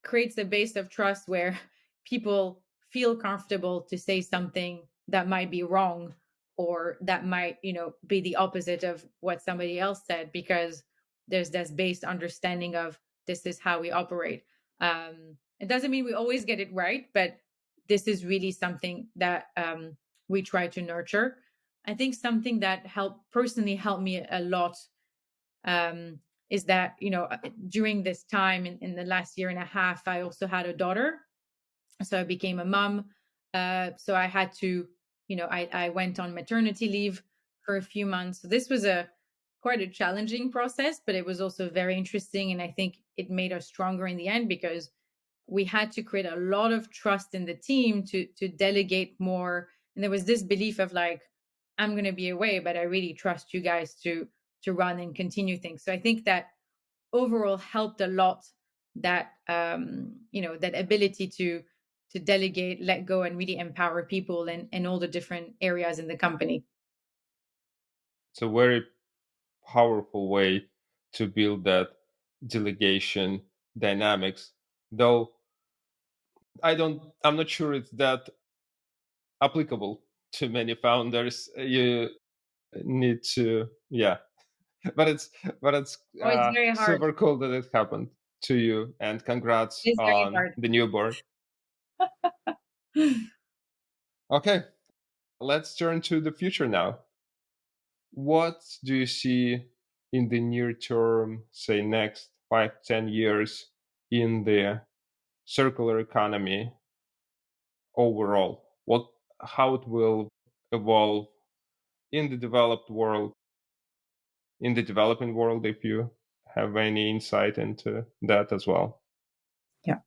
creates a base of trust where people feel comfortable to say something that might be wrong, or that might, be the opposite of what somebody else said, because there's this base understanding of this is how we operate. It doesn't mean we always get it right, but this is really something that we try to nurture. I think something that helped me a lot, um, is that, during this time in the last year and a half, I also had a daughter. So I became a mom. So I had to, I went on maternity leave for a few months. So this was a quite a challenging process, but it was also very interesting. And I think it made us stronger in the end, because we had to create a lot of trust in the team to delegate more. And there was this belief of like, I'm going to be away, but I really trust you guys to run and continue things. So I think that overall helped a lot, that that ability to delegate, let go, and really empower people in all the different areas in the company. It's a very powerful way to build that delegation dynamics. Though I'm not sure it's that applicable to many founders. You need to, yeah, but it's Oh, it's very hard. super cool that it happened to you, and congrats It's very on hard. the newborn. Okay, let's turn to the future now. What do you see in the near term, say next 5-10 years, in the circular economy overall? How it will evolve in the developed world, in the developing world, if you have any insight into that as well? Yeah.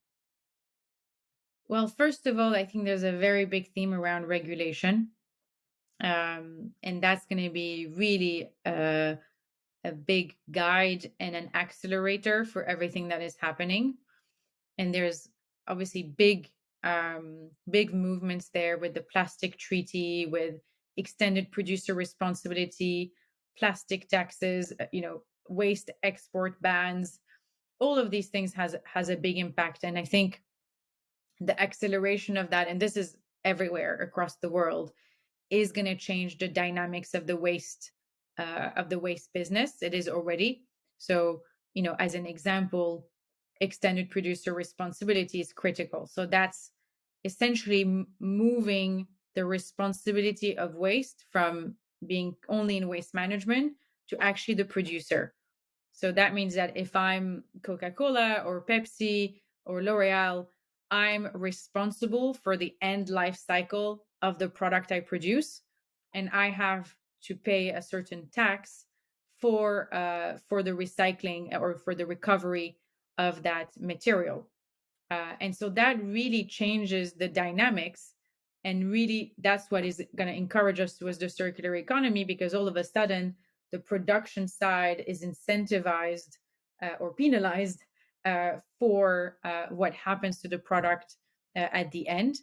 Well, first of all, I think there's a very big theme around regulation. And that's going to be really a big guide and an accelerator for everything that is happening. And there's obviously big movements there, with the plastic treaty, with extended producer responsibility, plastic taxes, waste export bans. All of these things has a big impact, and I think the acceleration of that, and this is everywhere across the world, is going to change the dynamics of the waste business. It is already. So, as an example, extended producer responsibility is critical. So that's essentially moving the responsibility of waste from being only in waste management to actually the producer. So that means that if I'm Coca-Cola or Pepsi or L'Oreal, I'm responsible for the end life cycle of the product I produce, and I have to pay a certain tax for the recycling or for the recovery of that material. And so that really changes the dynamics. And really, that's what is going to encourage us towards the circular economy, because all of a sudden, the production side is incentivized or penalized for what happens to the product at the end.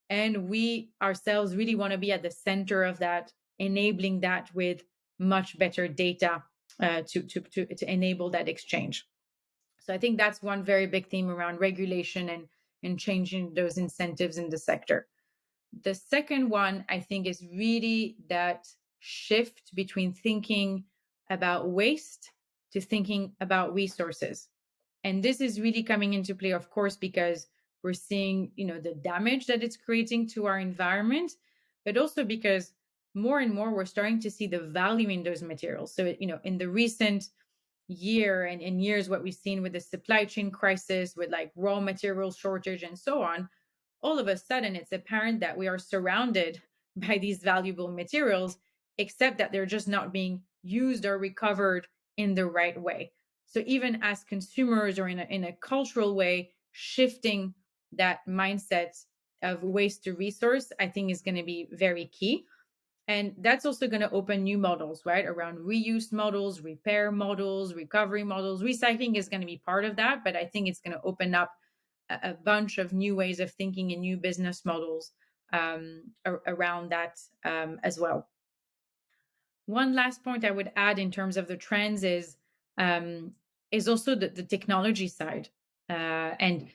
And we ourselves really want to be at the center of that, enabling that with much better data to enable that exchange. So I think that's one very big theme around regulation and changing those incentives in the sector. The second one, I think, is really that shift between thinking about waste to thinking about resources. And this is really coming into play, of course, because we're seeing, the damage that it's creating to our environment, but also because more and more we're starting to see the value in those materials. So, in the recent year and in years, what we've seen with the supply chain crisis, with like raw material shortage and so on, all of a sudden it's apparent that we are surrounded by these valuable materials, except that they're just not being used or recovered in the right way. So even as consumers, or in a cultural way, shifting that mindset of waste to resource, I think, is going to be very key. And that's also going to open new models, right? Around reuse models, repair models, recovery models. Recycling is going to be part of that, but I think it's going to open up a bunch of new ways of thinking and new business models around that as well. One last point I would add in terms of the trends is, is also the technology side. And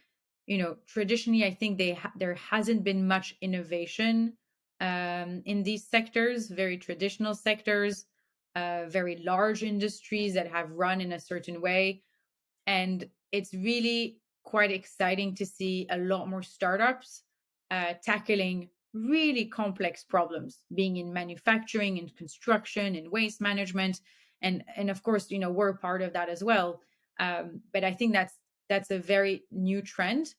traditionally, I think there hasn't been much innovation in these sectors, very traditional sectors, very large industries that have run in a certain way. And it's really quite exciting to see a lot more startups tackling really complex problems, being in manufacturing and construction and waste management. And of course, we're part of that as well. But I think that's a very new trend.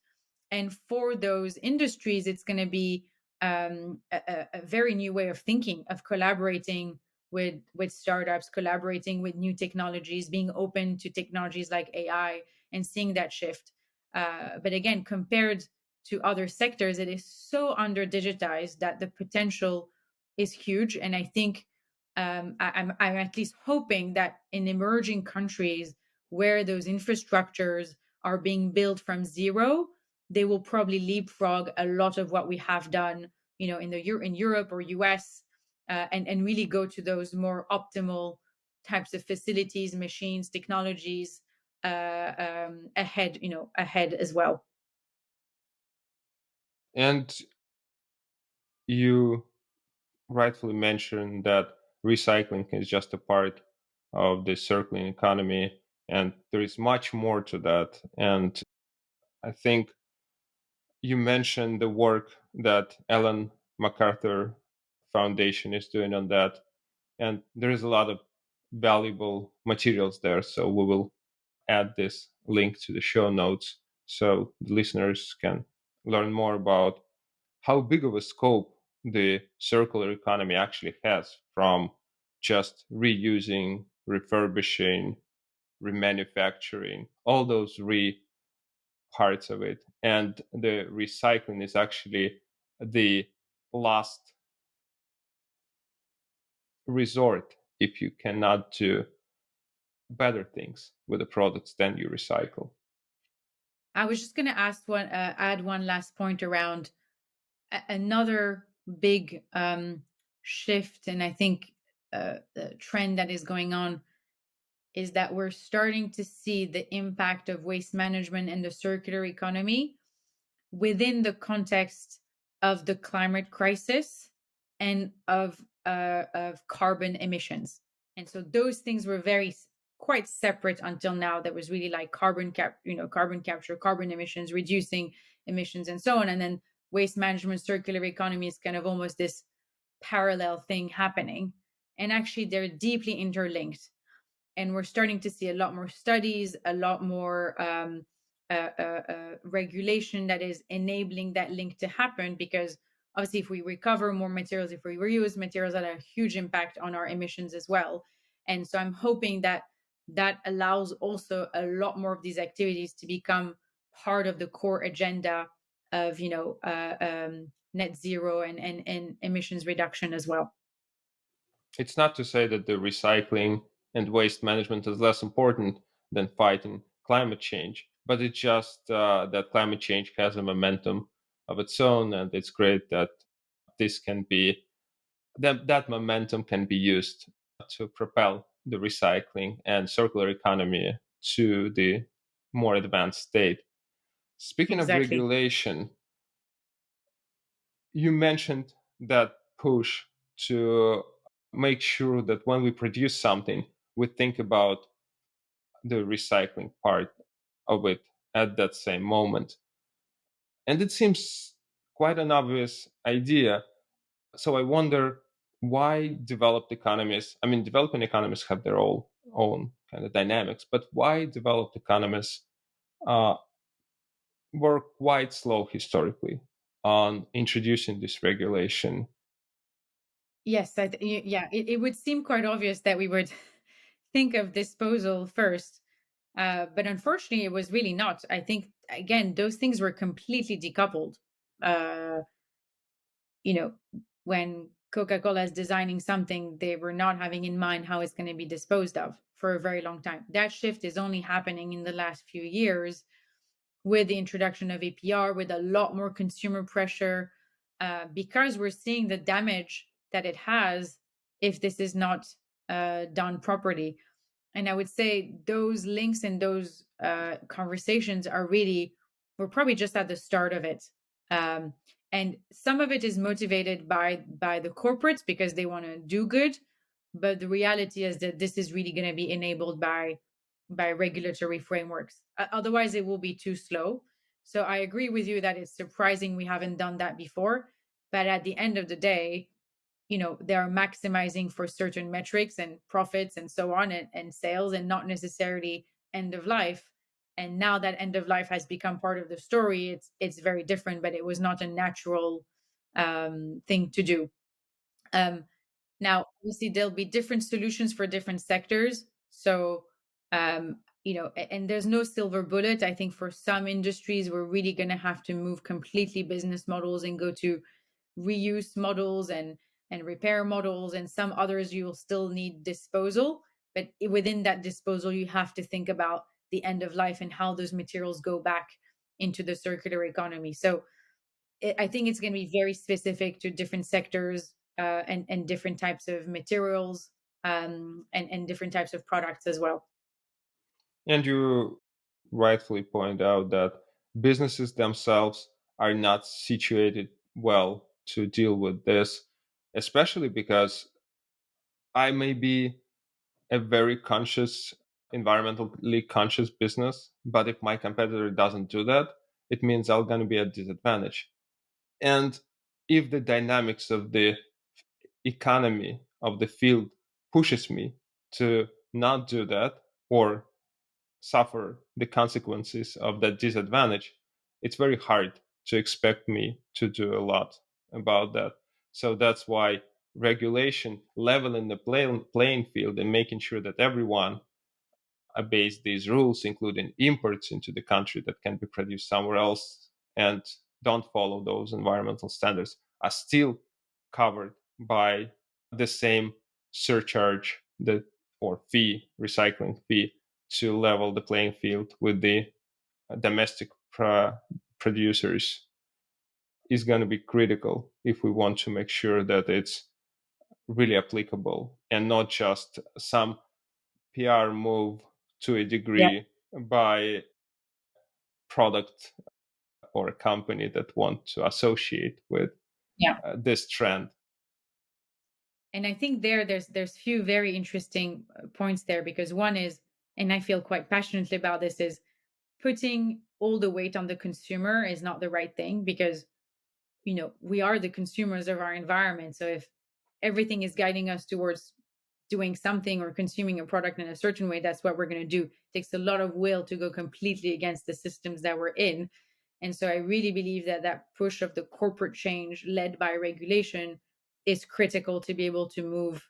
And for those industries, it's going to be a very new way of thinking, of collaborating with startups, collaborating with new technologies, being open to technologies like AI, and seeing that shift. But again, compared to other sectors, it is so under digitized that the potential is huge. And I think I'm at least hoping that in emerging countries where those infrastructures are being built from zero, they will probably leapfrog a lot of what we have done, in Europe or US, and really go to those more optimal types of facilities, machines, technologies ahead as well. And you rightfully mentioned that recycling is just a part of the circular economy, and there is much more to that. And I think you mentioned the work that Ellen MacArthur Foundation is doing on that, and there is a lot of valuable materials there. So we will add this link to the show notes so the listeners can learn more about how big of a scope the circular economy actually has, from just reusing, refurbishing, remanufacturing, all those parts of it. And the recycling is actually the last resort if you cannot do better things with the products than you recycle. I was just going to add one last point around another big shift, and I think the trend that is going on is that we're starting to see the impact of waste management and the circular economy within the context of the climate crisis and of carbon emissions. And so those things were quite separate until now. There was really like carbon capture, carbon emissions, reducing emissions, and so on. And then waste management, circular economy is kind of almost this parallel thing happening. And actually, they're deeply interlinked, and we're starting to see a lot more studies, a lot more regulation that is enabling that link to happen. Because obviously, if we recover more materials, if we reuse materials, that have a huge impact on our emissions as well. And so I'm hoping that that allows also a lot more of these activities to become part of the core agenda of net zero and emissions reduction as well. It's not to say that the recycling and waste management is less important than fighting climate change, but it's just that climate change has a momentum of its own, and it's great that this can be that momentum can be used to propel the recycling and circular economy to the more advanced state. Speaking of Exactly. regulation, you mentioned that push to make sure that when we produce something, we think about the recycling part of it at that same moment. And it seems quite an obvious idea. So I wonder why developing economies have their own kind of dynamics, but why developed economies uh, were quite slow historically on introducing this regulation. Yes, yeah, it would seem quite obvious that we would think of disposal first. But unfortunately, it was really not. I think, again, those things were completely decoupled. Uh, you know, when Coca-Cola is designing something, they were not having in mind how it's going to be disposed of for a very long time. That shift is only happening in the last few years with the introduction of APR, with a lot more consumer pressure, because we're seeing the damage that it has if this is not done properly. And I would say those links and those conversations are really, we're probably just at the start of it. Um, and some of it is motivated by the corporates because they want to do good, but the reality is that this is really going to be enabled by regulatory frameworks. Otherwise, it will be too slow. So I agree with you that it's surprising we haven't done that before. But at the end of the day, they are maximizing for certain metrics and profits and so on, and sales, and not necessarily end of life. And now that end of life has become part of the story, it's very different, but it was not a natural thing to do. um, Now, obviously, there'll be different solutions for different sectors. So, and there's no silver bullet. I think for some industries, we're really going to have to move completely business models and go to reuse models and repair models. And some others, you'll still need disposal. But within that disposal, you have to think about the end of life and how those materials go back into the circular economy. So, I think it's going to be very specific to different sectors, and different types of materials, and different types of products as well. And you rightfully point out that businesses themselves are not situated well to deal with this, especially because I may be a very conscious, environmentally conscious business, but if my competitor doesn't do that, it means I'm going to be at disadvantage. And if the dynamics of the economy of the field pushes me to not do that or suffer the consequences of that disadvantage, it's very hard to expect me to do a lot about that. So that's why regulation, leveling the playing field, and making sure that everyone obeys these rules, including imports into the country that can be produced somewhere else and don't follow those environmental standards, are still covered by the same surcharge that or fee, recycling fee, to level the playing field with the domestic producers is going to be critical if we want to make sure that it's really applicable and not just some PR move to a Yeah, degree by product or a company that want to associate with yeah. this trend. And I think there's few very interesting points there, because one is, and I feel quite passionately about this, is putting all the weight on the consumer is not the right thing, because we are the consumers of our environment. So if everything is guiding us towards doing something or consuming a product in a certain way, that's what we're going to do. It takes a lot of will to go completely against the systems that we're in. And so I really believe that that push of the corporate change led by regulation is critical to be able to move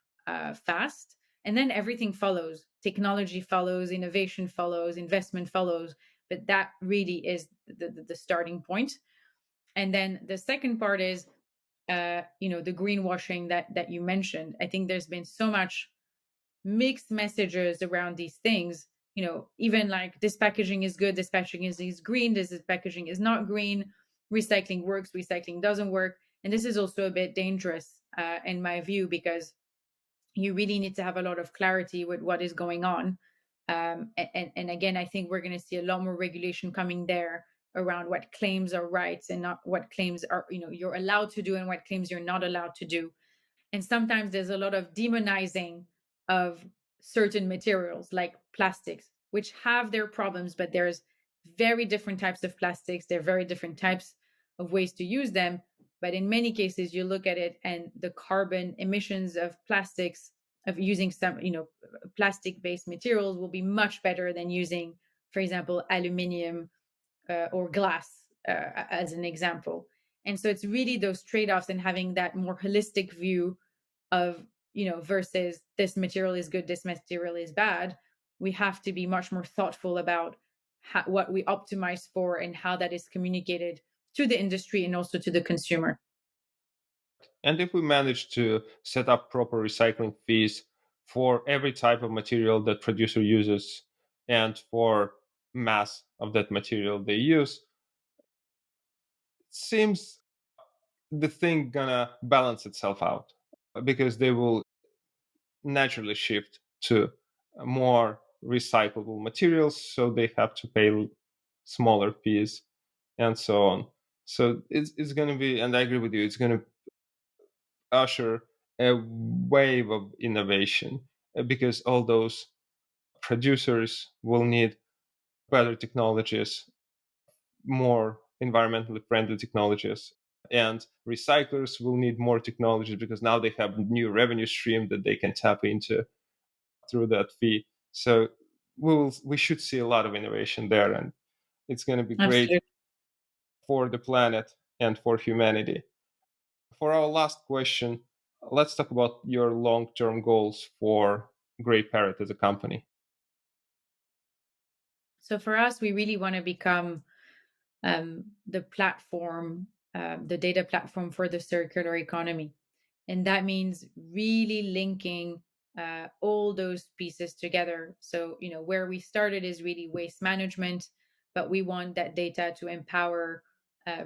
fast. And then everything follows. Technology follows, innovation follows, investment follows. But that really is the starting point. And then the second part is, the greenwashing that you mentioned. I think there's been so much mixed messages around these things. Even like, this packaging is good, this packaging is green, this packaging is not green. Recycling works, recycling doesn't work, and this is also a bit dangerous, in my view, because you really need to have a lot of clarity with what is going on. And again, I think we're going to see a lot more regulation coming there around what claims are rights and not what claims are, you're allowed to do, and what claims you're not allowed to do. And sometimes there's a lot of demonizing of certain materials like plastics, which have their problems, but there's very different types of plastics. There are very different types of ways to use them. But in many cases, you look at it, and the carbon emissions of plastics, of using some, plastic based materials, will be much better than using, for example, aluminium, or glass, as an example. And so it's really those trade offs, and having that more holistic view of, versus this material is good, this material is bad. We have to be much more thoughtful about what we optimize for, and how that is communicated to the industry and also to the consumer. And if we manage to set up proper recycling fees for every type of material that producer uses and for mass of that material they use, it seems the thing gonna balance itself out because they will naturally shift to more recyclable materials, so they have to pay smaller fees and so on. So it's going to be, and I agree with you, it's going to usher a wave of innovation because all those producers will need better technologies, more environmentally friendly technologies, and recyclers will need more technologies because now they have a new revenue stream that they can tap into through that fee. So we should see a lot of innovation there, and it's going to be great Absolutely. for the planet and for humanity. For our last question, let's talk about your long-term goals for Grey Parrot as a company. So for us, we really want to become the platform, the data platform for the circular economy. And that means really linking all those pieces together. So, where we started is really waste management, but we want that data to empower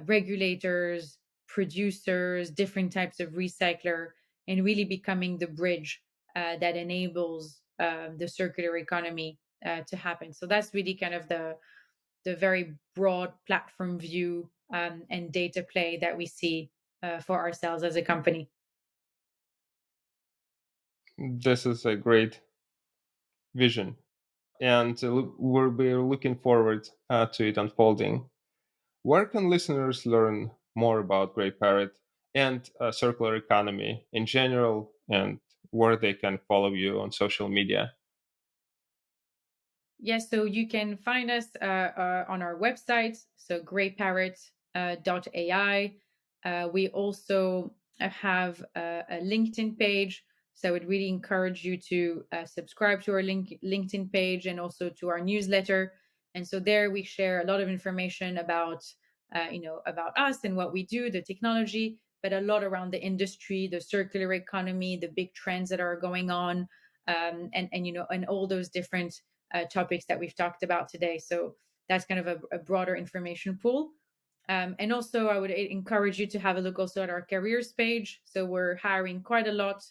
regulators, producers, different types of recycler, and really becoming the bridge that enables the circular economy to happen. So that's really kind of the very broad platform view and data play that we see for ourselves as a company. This is a great vision, and we're looking forward to it unfolding. Where can listeners learn more about Grey Parrot and circular economy in general, and where they can follow you on social media? Yes, so you can find us on our website, so greyparrot.ai. We also have a LinkedIn page, so I would really encourage you to subscribe to our LinkedIn page and also to our newsletter. And so there we share a lot of information about us and what we do, the technology, but a lot around the industry, the circular economy, the big trends that are going on, and all those different topics that we've talked about today. So that's kind of a broader information pool. And also, I would encourage you to have a look also at our careers page. So we're hiring quite a lot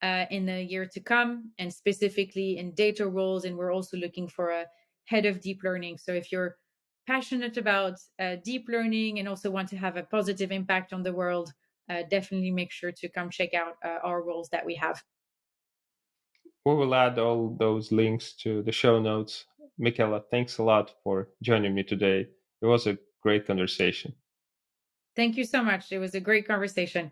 in the year to come, and specifically in data roles. And we're also looking for a head of deep learning. So if you're passionate about deep learning and also want to have a positive impact on the world, definitely make sure to come check out our roles that we have. We will add all those links to the show notes. Mikela, thanks a lot for joining me today. It was a great conversation. Thank you so much. It was a great conversation.